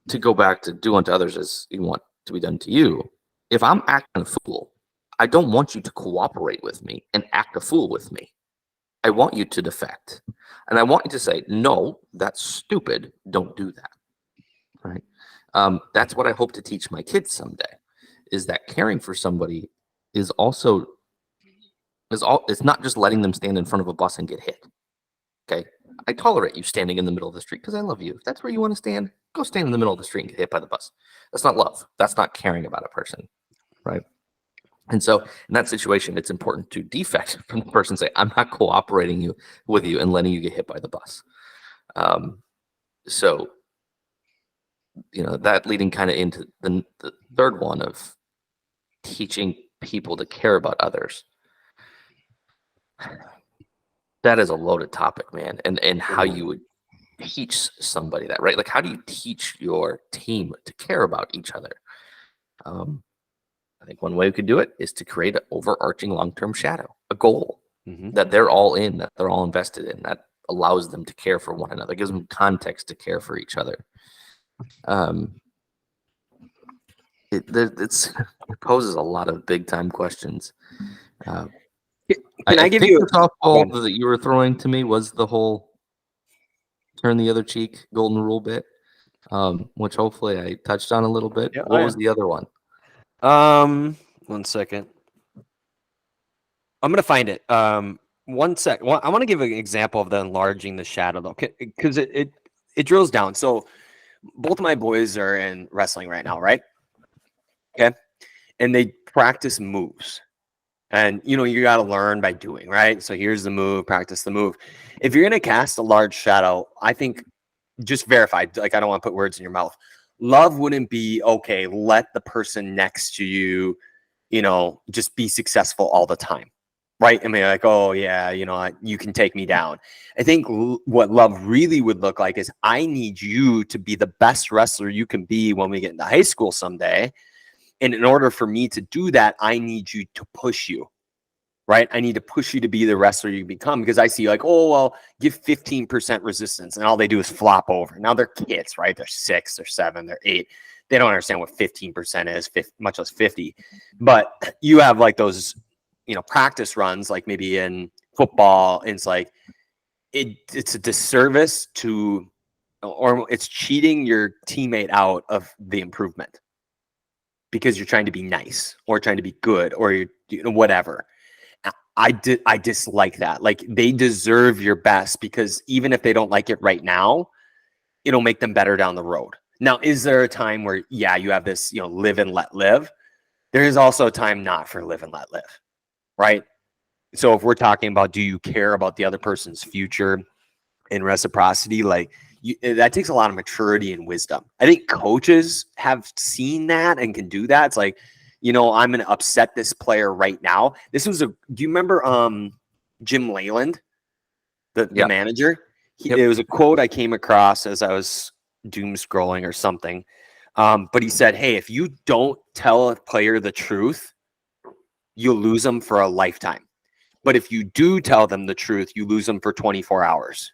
to go back to do unto others as you want to be done to you, if I'm acting a fool, I don't want you to cooperate with me and act a fool with me. I want you to defect, and I want you to say, no, that's stupid. Don't do that. Right? That's what I hope to teach my kids someday, is that caring for somebody is it's not just letting them stand in front of a bus and get hit. Okay. I tolerate you standing in the middle of the street because I love you. If that's where you want to stand, go stand in the middle of the street and get hit by the bus. That's not love. That's not caring about a person. Right. And so in that situation, it's important to defect from the person, say, I'm not cooperating with you and letting you get hit by the bus. So, that leading kind of into the third one of teaching people to care about others. That is a loaded topic, man. And how you would teach somebody that, right? Like, how do you teach your team to care about each other? I think one way we could do it is to create an overarching long-term shadow, a goal that they're all in, that they're all invested in, that allows them to care for one another, gives them context to care for each other. It poses a lot of big-time questions. Can I give you the softball that you were throwing to me was the whole turn the other cheek golden rule bit, which hopefully I touched on a little bit. Yeah, what was the other one? 1 second. I'm gonna find it. 1 sec. I want to give an example of the enlarging the shadow, though, because it drills down. So both of my boys are in wrestling right now, right? Okay, and they practice moves. And, you got to learn by doing, right? So here's the move, practice the move. If you're going to cast a large shadow, I think just verify, like, I don't want to put words in your mouth. Love wouldn't be, okay, let the person next to you, just be successful all the time, right? I mean, like, oh, yeah, you can take me down. I think what love really would look like is I need you to be the best wrestler you can be when we get into high school someday. And in order for me to do that, I need you to push you, right? I need to push you to be the wrestler you become, because I see, like, oh, well, give 15% resistance and all they do is flop over. Now they're kids, right? They're 6, they're 7, they're 8. They don't understand what 15% is, much less 50. But you have like those, practice runs, like maybe in football, and it's like, it's a disservice to, or it's cheating your teammate out of the improvement, because you're trying to be nice or trying to be good or whatever. I dislike that. Like, they deserve your best, because even if they don't like it right now, it'll make them better down the road. Now, is there a time where, yeah, you have this, live and let live? There is also a time not for live and let live, right? So if we're talking about, do you care about the other person's future in reciprocity? Like, that takes a lot of maturity and wisdom. I think coaches have seen that and can do that. It's like, I'm going to upset this player right now. Do you remember Jim Leyland, the manager? It was a quote I came across as I was doom scrolling or something. But he said, hey, if you don't tell a player the truth, you'll lose them for a lifetime. But if you do tell them the truth, you lose them for 24 hours.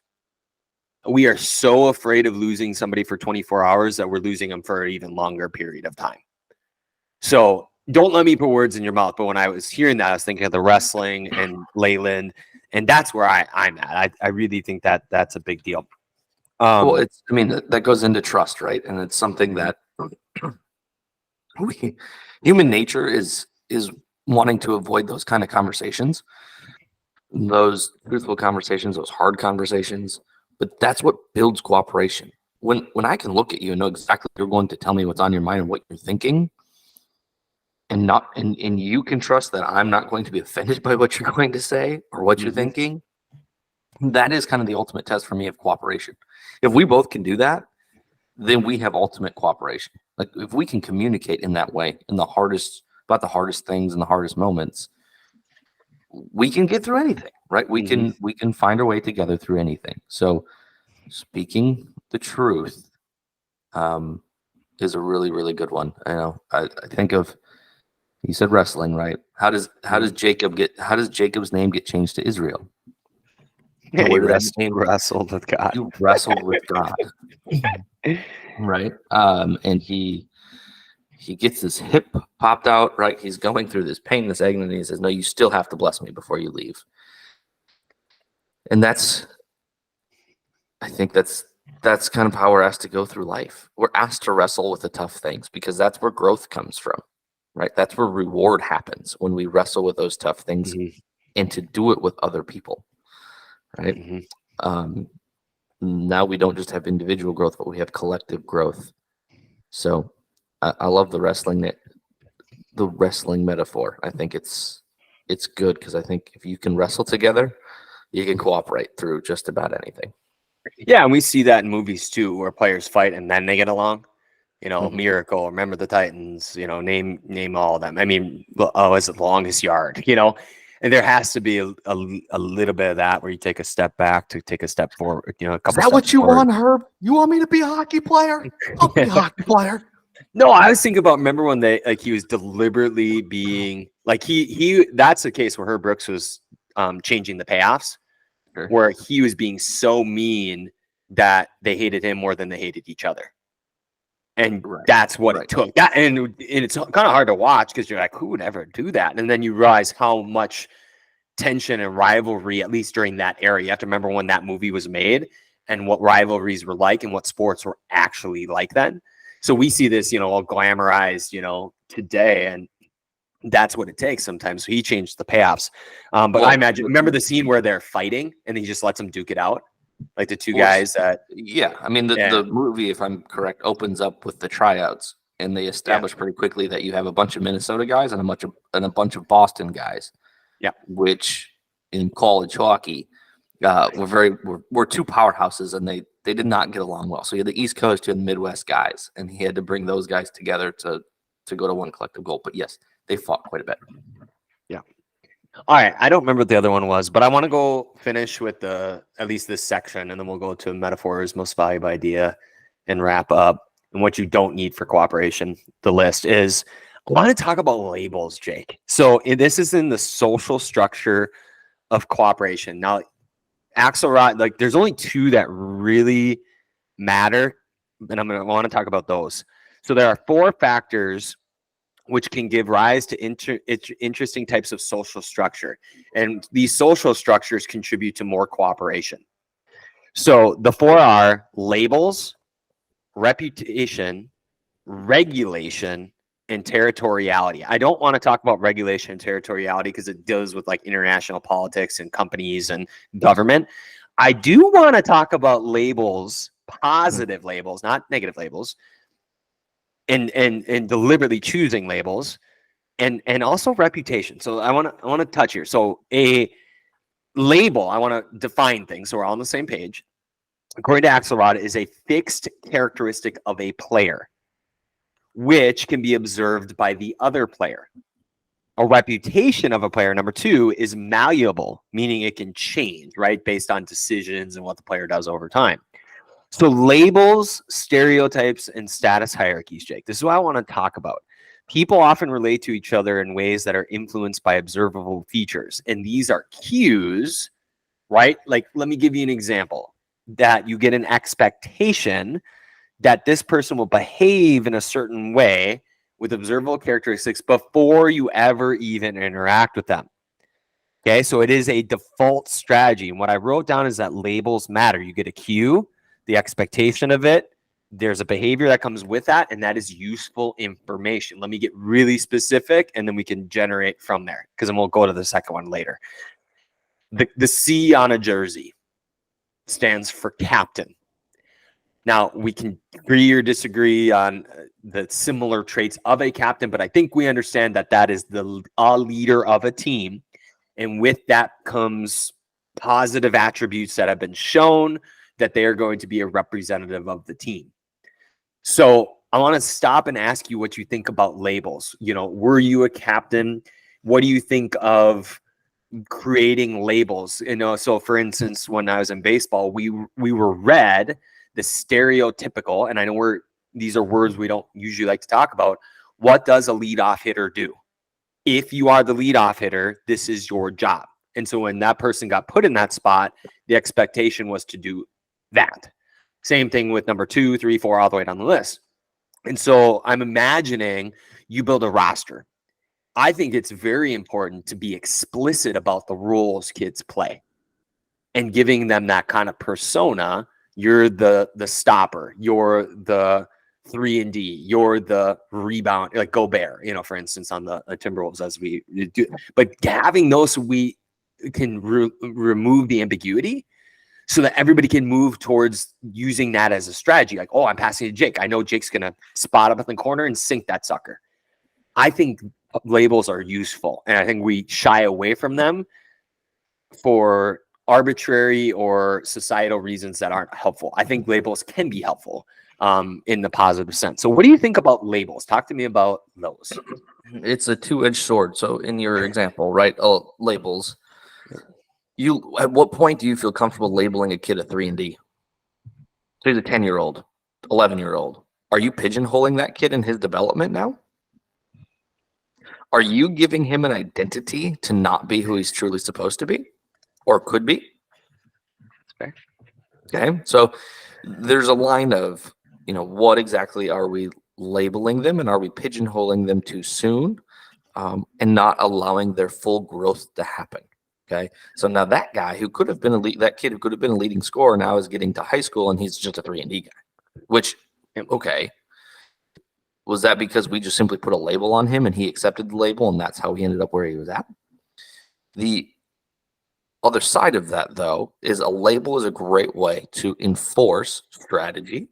We are so afraid of losing somebody for 24 hours that we're losing them for an even longer period of time. So don't let me put words in your mouth. But when I was hearing that, I was thinking of the wrestling and Leyland, and that's where I'm at. I really think that's a big deal. Well, that goes into trust, right? And it's something that Human nature is wanting to avoid those kind of conversations, those truthful conversations, those hard conversations. But that's what builds cooperation. When I can look at you and know exactly you're going to tell me what's on your mind and what you're thinking, and you can trust that I'm not going to be offended by what you're going to say or what you're thinking, that is kind of the ultimate test for me of cooperation. If we both can do that, then we have ultimate cooperation. Like if we can communicate in that way, in the hardest things and the hardest moments, we can get through anything, right? We can find our way together through anything. So speaking the truth is a really, really good one. I think of, you said wrestling, right? How does Jacob's name get changed to Israel? Yeah, he wrestled with God. You wrestled with God. Right. And he gets his hip popped out, right? He's going through this pain, this agony, and he says, no, you still have to bless me before you leave. And I think that's kind of how we're asked to go through life. We're asked to wrestle with the tough things because that's where growth comes from, right? That's where reward happens, when we wrestle with those tough things and to do it with other people, right? Now we don't just have individual growth, but we have collective growth. So I love the wrestling metaphor. I think it's good because I think if you can wrestle together, you can cooperate through just about anything. Yeah, and we see that in movies too, where players fight and then they get along. Miracle, Remember the Titans, name all of them. I mean, is it The Longest Yard, and there has to be a little bit of that where you take a step back to take a step forward, a couple. Is that what you want, Herb? You want me to be a hockey player? I'll be a hockey player. No, I was thinking about, remember when he was deliberately being like, that's the case where Herb Brooks was changing the payoffs, where he was being so mean that they hated him more than they hated each other. And that's what it took. That, and it's kind of hard to watch because you're like, who would ever do that? And then you realize how much tension and rivalry, at least during that era, you have to remember when that movie was made and what rivalries were like and what sports were actually like then. So we see this, all glamorized, today, and that's what it takes sometimes. So he changed the payoffs. But I imagine, remember the scene where they're fighting and he just lets them duke it out? Like the two guys that... Yeah. I mean, the movie, if I'm correct, opens up with the tryouts, and they establish pretty quickly that you have a bunch of Minnesota guys and a bunch of Boston guys. Yeah. Which in college hockey, we're two powerhouses, and they did not get along well. So you had the East Coast and the Midwest guys, and he had to bring those guys together to go to one collective goal. But yes, they fought quite a bit. Yeah. All right. I don't remember what the other one was, but I want to go finish with at least this section, and then we'll go to metaphors, most valuable idea, and wrap up. And what you don't need for cooperation. The list is, I want to talk about labels, Jake. So this is in the social structure of cooperation. Now, Axelrod, there's only two that really matter, and I'm going to want to talk about those. So there are 4 factors which can give rise to interesting types of social structure. And these social structures contribute to more cooperation. So the 4 are labels, reputation, regulation, and territoriality. I don't want to talk about regulation and territoriality because it deals with international politics and companies and government. I do want to talk about labels, positive labels, not negative labels, and deliberately choosing labels, and also reputation. So I want to touch here. So a label, I want to define things so we're all on the same page. According to Axelrod, is a fixed characteristic of a player, which can be observed by the other player. A reputation of a player, number 2, is malleable, meaning it can change, right, based on decisions and what the player does over time. So labels, stereotypes, and status hierarchies, Jake. This is what I want to talk about. People often relate to each other in ways that are influenced by observable features. And these are cues, right? Let me give you an example. That you get an expectation that this person will behave in a certain way with observable characteristics before you ever even interact with them. Okay, so it is a default strategy. And what I wrote down is that labels matter. You get a cue, the expectation of it, there's a behavior that comes with that, and that is useful information. Let me get really specific, and then we can generate from there, because then we'll go to the second one later. The C on a jersey stands for captain. Now, we can agree or disagree on the similar traits of a captain, but I think we understand that that is a leader of a team. And with that comes positive attributes that have been shown that they are going to be a representative of the team. So I want to stop and ask you what you think about labels. You know, were you a captain? What do you think of creating labels? You know, so for instance, when I was in baseball, we were read the stereotypical, and I know these are words we don't usually like to talk about. What does a leadoff hitter do? If you are the leadoff hitter, this is your job. And so when that person got put in that spot, the expectation was to do that. Same thing with number 2, 3, 4, all the way down the list. And so I'm imagining you build a roster. I think it's very important to be explicit about the roles kids play and giving them that kind of persona. You're the stopper. You're the 3-and-D. You're the rebound, like Gobert, you know, for instance, on the Timberwolves, as we do. But having those, so we can remove the ambiguity so that everybody can move towards using that as a strategy. Like, oh, I'm passing to Jake. I know Jake's going to spot up in the corner and sink that sucker. I think labels are useful, and I think we shy away from them for arbitrary or societal reasons that aren't helpful. I think labels can be helpful in the positive sense. So what do you think about labels? Talk to me about those. It's a two-edged sword. So in your example, right? Oh, labels. At what point do you feel comfortable labeling a kid a 3-and-D? So he's a 10-year-old, 11-year-old. Are you pigeonholing that kid in his development now? Are you giving him an identity to not be who he's truly supposed to be or could be? That's fair. Okay. So there's a line of, you know, what exactly are we labeling them, and are we pigeonholing them too soon and not allowing their full growth to happen? Okay. So now that guy who could have been that kid who could have been a leading scorer now is getting to high school and he's just a 3-and-D guy, which, okay. Was that because we just simply put a label on him and he accepted the label and that's how he ended up where he was at? The other side of that, though, is a label is a great way to enforce strategy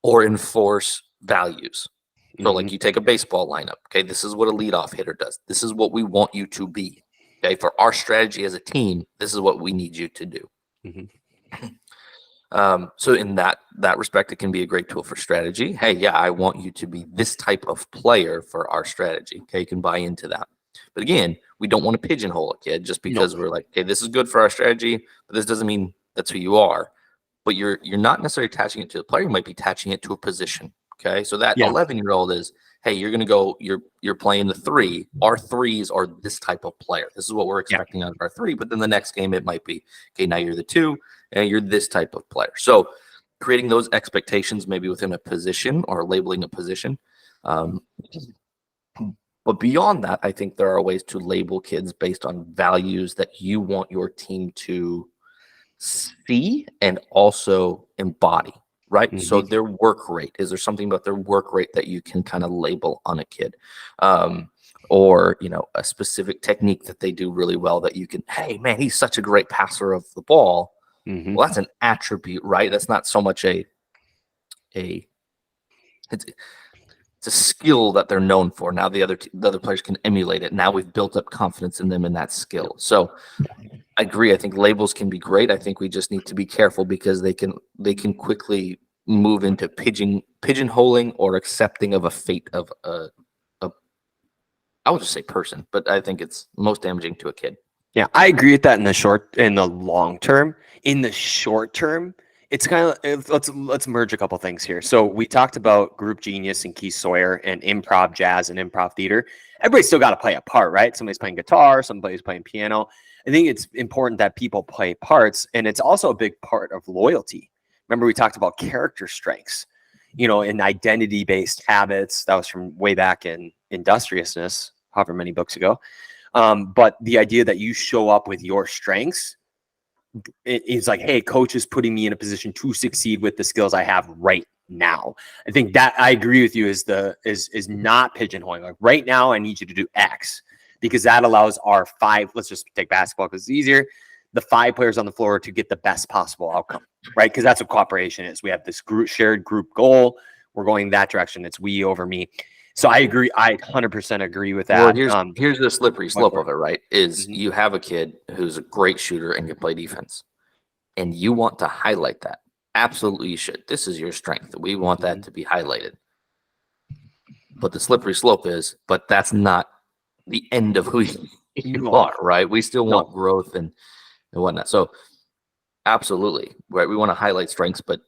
or enforce values. So like you take a baseball lineup. Okay, this is what a leadoff hitter does. This is what we want you to be. Okay, for our strategy as a team, this is what we need you to do. So in that respect, it can be a great tool for strategy. Hey, yeah, I want you to be this type of player for our strategy. Okay, you can buy into that. But again, we don't want to pigeonhole a kid just because we're like, okay, this is good for our strategy, but this doesn't mean that's who you are. But you're not necessarily attaching it to the player. You might be attaching it to a position. Okay, so that 11-year-old is, hey, you're going to go, you're playing the 3. Our 3s are this type of player. This is what we're expecting out of our 3. But then the next game, it might be, okay, now you're the 2, and you're this type of player. So creating those expectations maybe within a position or labeling a position. But beyond that, I think there are ways to label kids based on values that you want your team to see and also embody. Right. So their work rate, is there something about their work rate that you can kind of label on a kid? Or, you know, a specific technique that they do really well that you can, hey, man, he's such a great passer of the ball. Well, that's an attribute, right? That's not so much it's a skill that they're known for. Now the other players can emulate it. Now we've built up confidence in them in that skill. So I agree. I think labels can be great. I think we just need to be careful because they can quickly move into pigeonholing or accepting of a fate of I would just say person, but I think it's most damaging to a kid. Yeah, I agree with that in the long term. In the short term, it's kind of, let's merge a couple things here. So we talked about group genius and Keith Sawyer and improv jazz and improv theater. Everybody's still got to play a part, right? Somebody's playing guitar, somebody's playing piano. I think it's important that people play parts, and it's also a big part of loyalty. Remember, we talked about character strengths, you know, and identity-based habits. That was from way back in Industriousness, however many books ago. But the idea that you show up with your strengths, it's like, hey, coach is putting me in a position to succeed with the skills I have right now. I think that I agree with you is not pigeonholing. Like right now, I need you to do X because that allows our 5, let's just take basketball because it's easier, the 5 players on the floor to get the best possible outcome, right? Because that's what cooperation is. We have this shared group goal. We're going that direction. It's we over me. So I agree. I 100% agree with that. Well, here's the slippery slope of it, right? Is Mhm. you have a kid who's a great shooter and can play defense, and you want to highlight that. Absolutely, you should. This is your strength. We want that to be highlighted. But the slippery slope is, but that's not the end of who you are, right? We still want growth and whatnot. So absolutely, right? We want to highlight strengths, but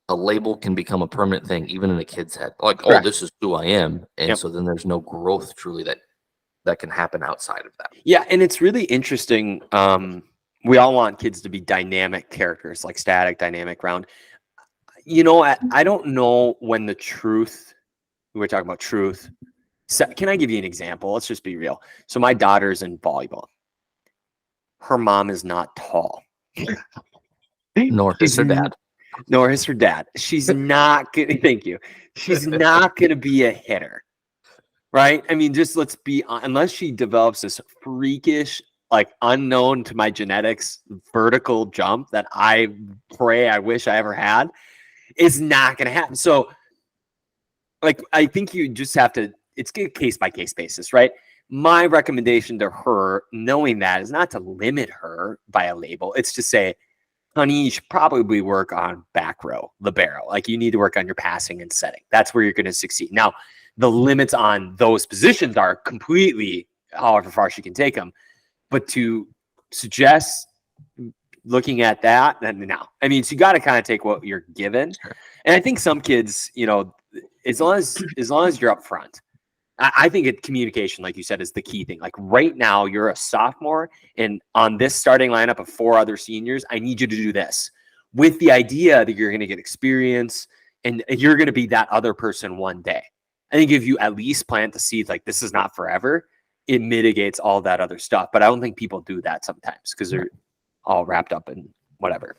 a label can become a permanent thing, even in a kid's head. Like, Correct. oh, this is who I am. And Yep. so then there's no growth truly that can happen outside of that. Yeah, and it's really interesting. We all want kids to be dynamic characters, like static, dynamic, round. You know, I don't know when the truth, we're talking about truth. So, can I give you an example? Let's just be real. So my daughter's in volleyball. Her mom is not tall. Nor is her dad. Nor is her dad. She's not gonna, thank you. She's not gonna be a hitter. Right? I mean, just let's be, unless she develops this freakish, like unknown to my genetics vertical jump that I wish I ever had, it's not going to happen. So, like, I think you just have to, it's a case by case basis, right? My recommendation to her, knowing that, is not to limit her by a label. It's to say, honey, you should probably work on back row, libero. Like, you need to work on your passing and setting. That's where you're going to succeed. Now, the limits on those positions are completely however far she can take them. But to suggest looking at that, then no. I mean, so you got to kind of take what you're given. Sure. And I think some kids, you know, as long as you're upfront, I think communication, like you said, is the key thing. Like right now, you're a sophomore, and on this starting lineup of 4 other seniors, I need you to do this with the idea that you're going to get experience and you're going to be that other person one day. I think if you at least plant the seed, like this is not forever, it mitigates all that other stuff. But I don't think people do that sometimes because they're all wrapped up in whatever.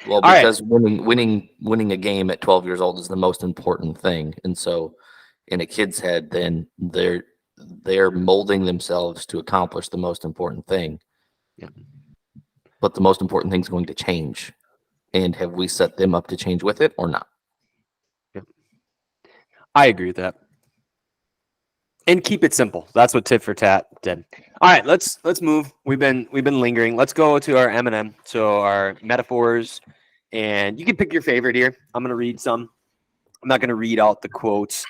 Well, because winning a game at 12 years old is the most important thing. And so in a kid's head, then they're molding themselves to accomplish the most important thing. Yeah. But the most important thing is going to change. And have we set them up to change with it or not? I agree with that. And keep it simple. That's what Tit-for-Tat did. All right, let's move. We've been lingering. Let's go to our M&M. So our metaphors, and you can pick your favorite here. I'm going to read some. I'm not going to read out the quotes,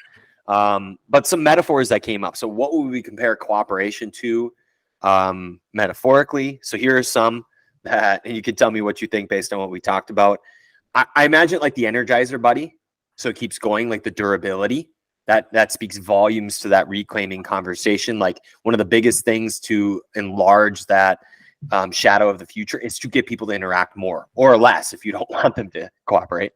but some metaphors that came up. So what would we compare cooperation to metaphorically? So here are some that, and you can tell me what you think based on what we talked about. I imagine like the Energizer Buddy. So it keeps going, like the durability. That speaks volumes to that reclaiming conversation. Like one of the biggest things to enlarge that shadow of the future is to get people to interact more or less if you don't want them to cooperate.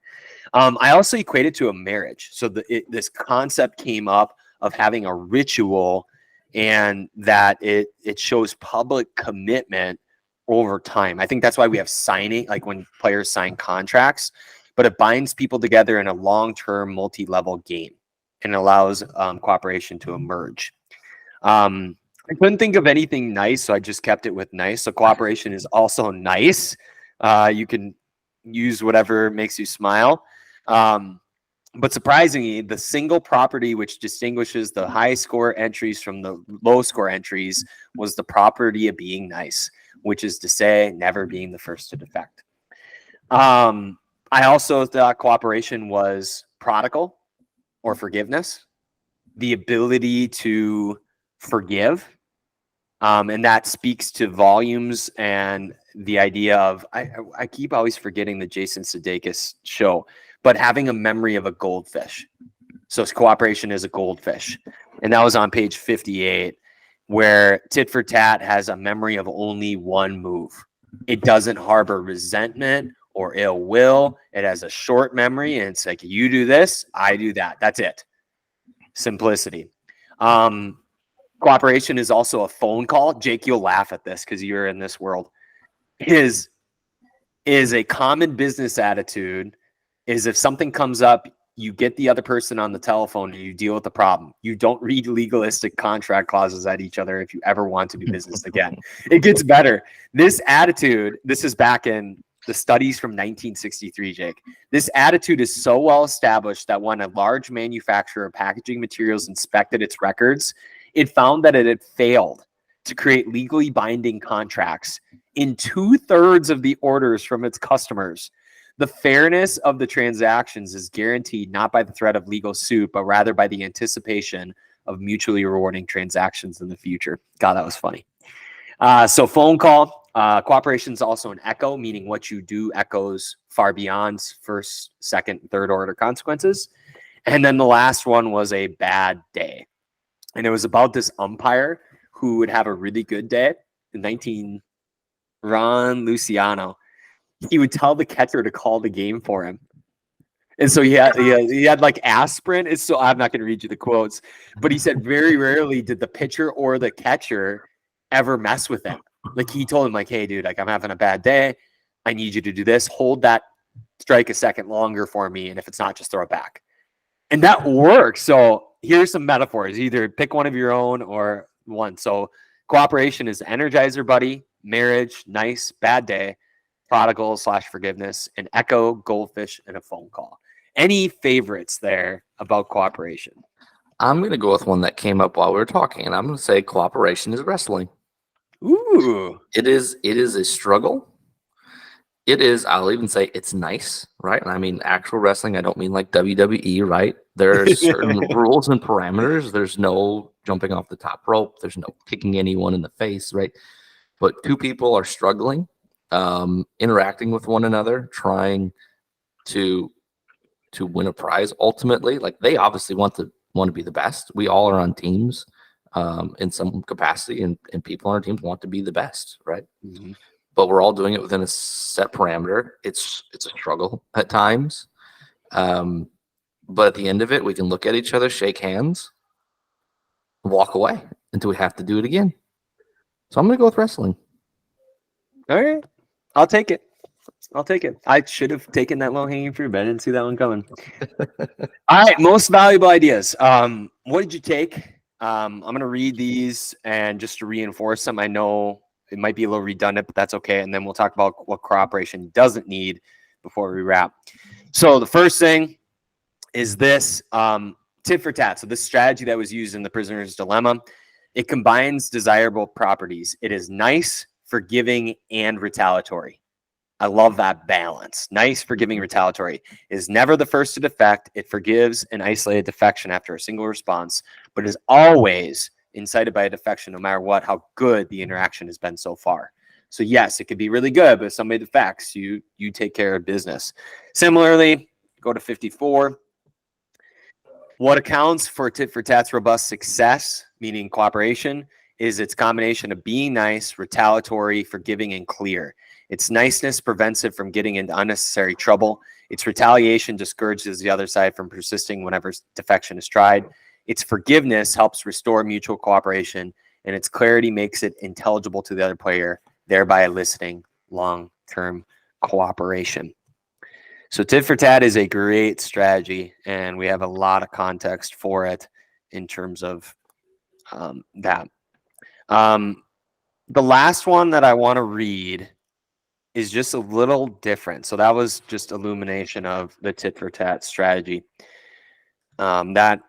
I also equate it to a marriage. So this concept came up of having a ritual and that it shows public commitment over time. I think that's why we have signing, like when players sign contracts, but it binds people together in a long-term multi-level game and allows cooperation to emerge. I couldn't think of anything nice, so I just kept it with nice. So cooperation is also nice. You can use whatever makes you smile. But surprisingly, the single property which distinguishes the high score entries from the low score entries was the property of being nice, which is to say never being the first to defect. I also thought cooperation was prodigal or forgiveness, the ability to forgive. And that speaks to volumes and the idea of, I keep always forgetting the Jason Sudeikis show, but having a memory of a goldfish. So cooperation is a goldfish. And that was on page 58, where Tit-for-Tat has a memory of only one move. It doesn't harbor resentment or ill will. It has a short memory, and it's like, you do this, I do that. That's it. Simplicity. Cooperation is also a phone call. Jake, you'll laugh at this because you're in this world. Is a common business attitude is if something comes up, you get the other person on the telephone and you deal with the problem. You don't read legalistic contract clauses at each other if you ever want to do business again. It gets better. This attitude, this is back in the studies from 1963, Jake. This attitude is so well established that when a large manufacturer of packaging materials inspected its records, it found that it had failed to create legally binding contracts in 2/3 of the orders from its customers. The fairness of the transactions is guaranteed not by the threat of legal suit, but rather by the anticipation of mutually rewarding transactions in the future. God, that was funny. So phone call. Cooperation is also an echo, meaning what you do echoes far beyond first, second, third order consequences. And then the last one was a bad day. And it was about this umpire who would have a really good day. Ron Luciano. He would tell the catcher to call the game for him. And so he had like aspirin. It's so I'm not going to read you the quotes, but he said very rarely did the pitcher or the catcher ever mess with him. Like he told him like, hey, dude, like I'm having a bad day. I need you to do this. Hold that strike a second longer for me. And if it's not, just throw it back. And that works. So here's some metaphors. Either pick one of your own or one. So cooperation is energizer buddy, marriage, nice, bad day, prodigal / forgiveness, an echo, goldfish, and a phone call. Any favorites there about cooperation? I'm going to go with one that came up while we were talking, and I'm going to say cooperation is wrestling. Ooh. It is a struggle. It is, I'll even say it's nice, right? And I mean actual wrestling. I don't mean like WWE, right? There's certain rules and parameters. There's no jumping off the top rope. There's no kicking anyone in the face, right? But two people are struggling, interacting with one another, trying to win a prize ultimately. Like they obviously want to be the best. We all are on teams in some capacity, and people on our teams want to be the best, right? Mm-hmm. But we're all doing it within a set parameter. It's a struggle at times. But at the end of it, we can look at each other, shake hands, walk away until we have to do it again. So I'm going to go with wrestling. All right. I'll take it. I should have taken that low-hanging fruit, but I didn't see that one coming. All right. Most valuable ideas. What did you take? I'm going to read these and just to reinforce them. I know it might be a little redundant, but that's okay. And then we'll talk about what cooperation doesn't need before we wrap. So the first thing is this tit-for-tat. So this strategy that was used in the prisoner's dilemma, it combines desirable properties. It is nice, forgiving, and retaliatory. I love that balance. Nice, forgiving, retaliatory. It is never the first to defect. It forgives an isolated defection after a single response, but is always incited by a defection, no matter how good the interaction has been so far. So yes, it could be really good, but if somebody defects, you take care of business. Similarly, go to 54. What accounts for tit-for-tat's robust success, meaning cooperation, is its combination of being nice, retaliatory, forgiving, and clear. Its niceness prevents it from getting into unnecessary trouble. Its retaliation discourages the other side from persisting whenever defection is tried. Its forgiveness helps restore mutual cooperation, and its clarity makes it intelligible to the other player, thereby eliciting long-term cooperation. So tit-for-tat is a great strategy, and we have a lot of context for it in terms of that. The last one that I want to read is just a little different. So that was just illumination of the tit-for-tat strategy. That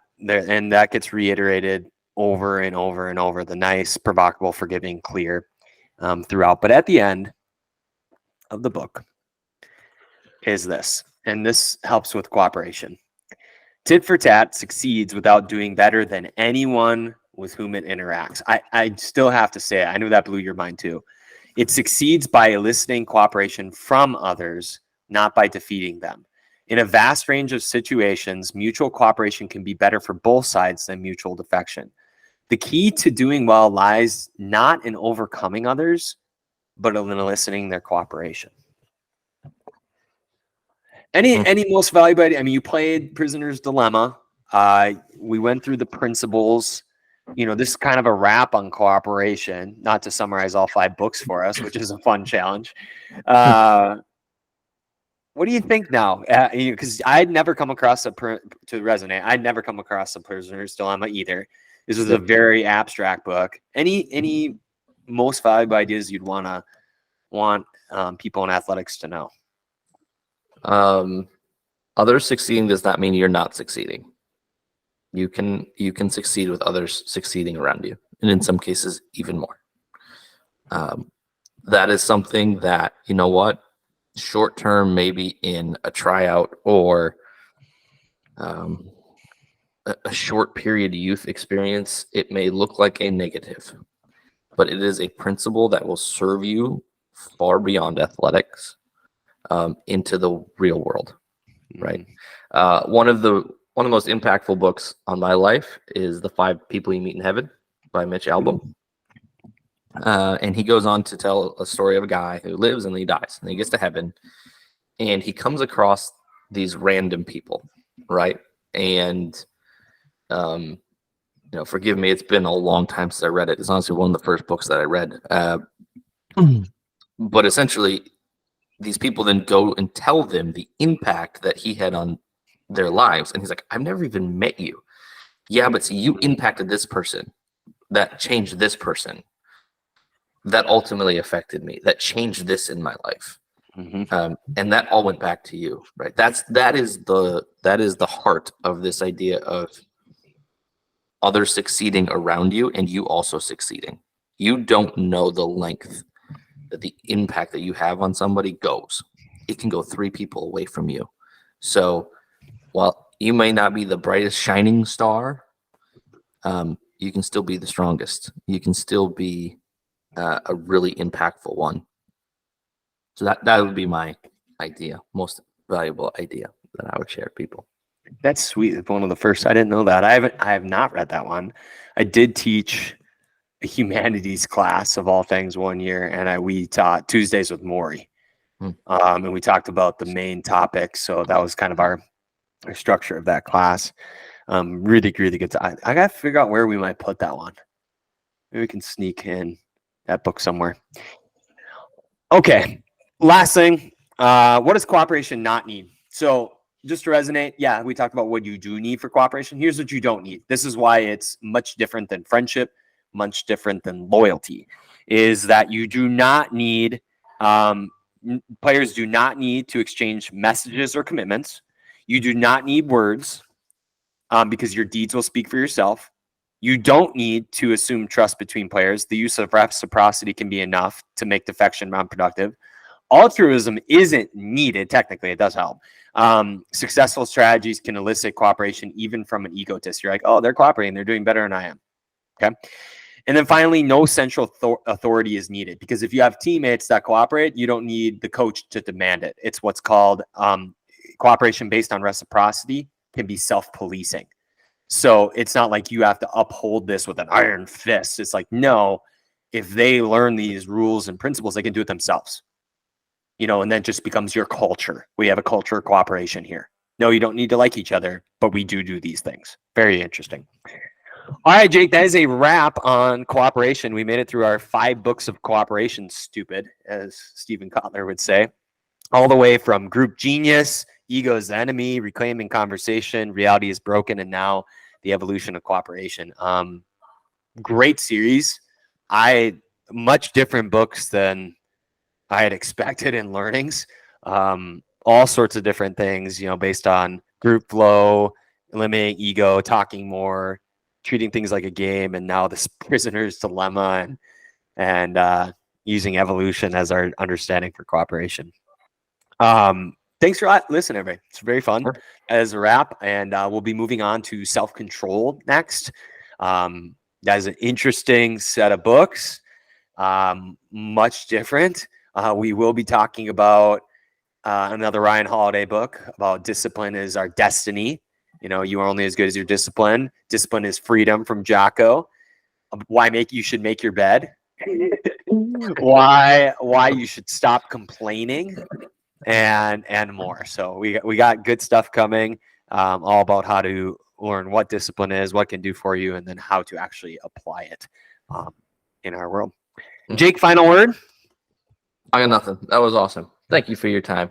gets reiterated over and over and over. The nice, provocable, forgiving, clear throughout. But at the end of the book is this, and this helps with cooperation. Tit-for-tat succeeds without doing better than anyone with whom it interacts. I still have to say it. I know that blew your mind too. It succeeds by eliciting cooperation from others, not by defeating them. In a vast range of situations, mutual cooperation can be better for both sides than mutual defection. The key to doing well lies not in overcoming others, but in eliciting their cooperation. Any most valuable idea? I mean, you played Prisoner's Dilemma. We went through the principles. You know, this is kind of a wrap on cooperation, not to summarize all 5 books for us, which is a fun challenge. What do you think now? Because I'd never come across to resonate. I'd never come across a prisoner's dilemma either. This was a very abstract book. Any most valuable ideas you'd want people in athletics to know? Others succeeding does not mean you're not succeeding. You can succeed with others succeeding around you, and in some cases even more. That is something that, you know what, short term, maybe in a tryout or a short period youth experience, it may look like a negative, but it is a principle that will serve you far beyond athletics, into the real world, right? One of the most impactful books on my life is The 5 People You Meet in Heaven by Mitch Albom. And he goes on to tell a story of a guy who lives and then he dies, and he gets to heaven and he comes across these random people, right? And forgive me, it's been a long time since I read it. It's honestly one of the first books that I read. But essentially, these people then go and tell them the impact that he had on their lives. And he's like, I've never even met you. Yeah, but see, you impacted this person. That changed this person. That ultimately affected me. That changed this in my life. And that all went back to you, right? That is the heart of this idea of others succeeding around you and you also succeeding. You don't know the length that the impact that you have on somebody goes. It can go 3 people away from you. So while you may not be the brightest shining star, you can still be the strongest. You can still be a really impactful one. So that would be my idea, most valuable idea that I would share with people. That's sweet. It's one of the first. I didn't know that. I have not read that one. I did teach a humanities class of all things one year, and we taught Tuesdays with Maury, and we talked about the main topics. So that was kind of our structure of that class. Really, really good. I got to figure out where we might put that one. Maybe we can sneak in that book somewhere. Okay, last thing. What does cooperation not need? So just to resonate, yeah, we talked about what you do need for cooperation. Here's what you don't need. This is why it's much different than friendship, much different than loyalty, is that you do not need, players do not need to exchange messages or commitments. You do not need words, because your deeds will speak for yourself. You don't need to assume trust between players. The use of reciprocity can be enough to make defection non-productive. Altruism isn't needed. Technically, it does help. Successful strategies can elicit cooperation even from an egotist. You're like, oh, they're cooperating. They're doing better than I am. Okay. And then finally, no central authority is needed, because if you have teammates that cooperate, you don't need the coach to demand it. It's what's called cooperation based on reciprocity can be self-policing. So it's not like you have to uphold this with an iron fist. It's like, no, if they learn these rules and principles, they can do it themselves. And then it just becomes your culture. We have a culture of cooperation here. No, you don't need to like each other, but we do these things. Very interesting. All right, Jake, that is a wrap on cooperation. We made it through our 5 books of cooperation, stupid, as Stephen Kotler would say, all the way from Group Genius, Ego is the Enemy, Reclaiming Conversation, Reality is Broken, and now The Evolution of Cooperation. Great series. Much different books than I had expected in learnings. All sorts of different things, based on group flow, eliminating ego, talking more, treating things like a game, and now this prisoner's dilemma and using evolution as our understanding for cooperation. Thanks for listening, everybody. It's very fun as a wrap, and we'll be moving on to self-control next. That is an interesting set of books, much different. We will be talking about another Ryan Holiday book about discipline is our destiny. You are only as good as your discipline. Discipline is freedom from Jocko. Why you should make your bed. why you should stop complaining, and more. So we got good stuff coming, all about how to learn what discipline is, what it can do for you, and then how to actually apply it in our world. Jake, final word? I got nothing. That was awesome. Thank you for your time.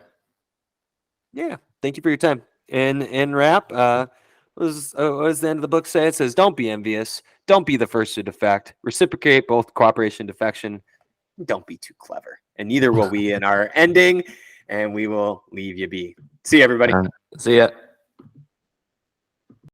Yeah. Thank you for your time. And in wrap, what does the end of the book say? It says, don't be envious. Don't be the first to defect. Reciprocate both cooperation and defection. Don't be too clever. And neither will we in our ending. And we will leave you be. See you, everybody. See ya.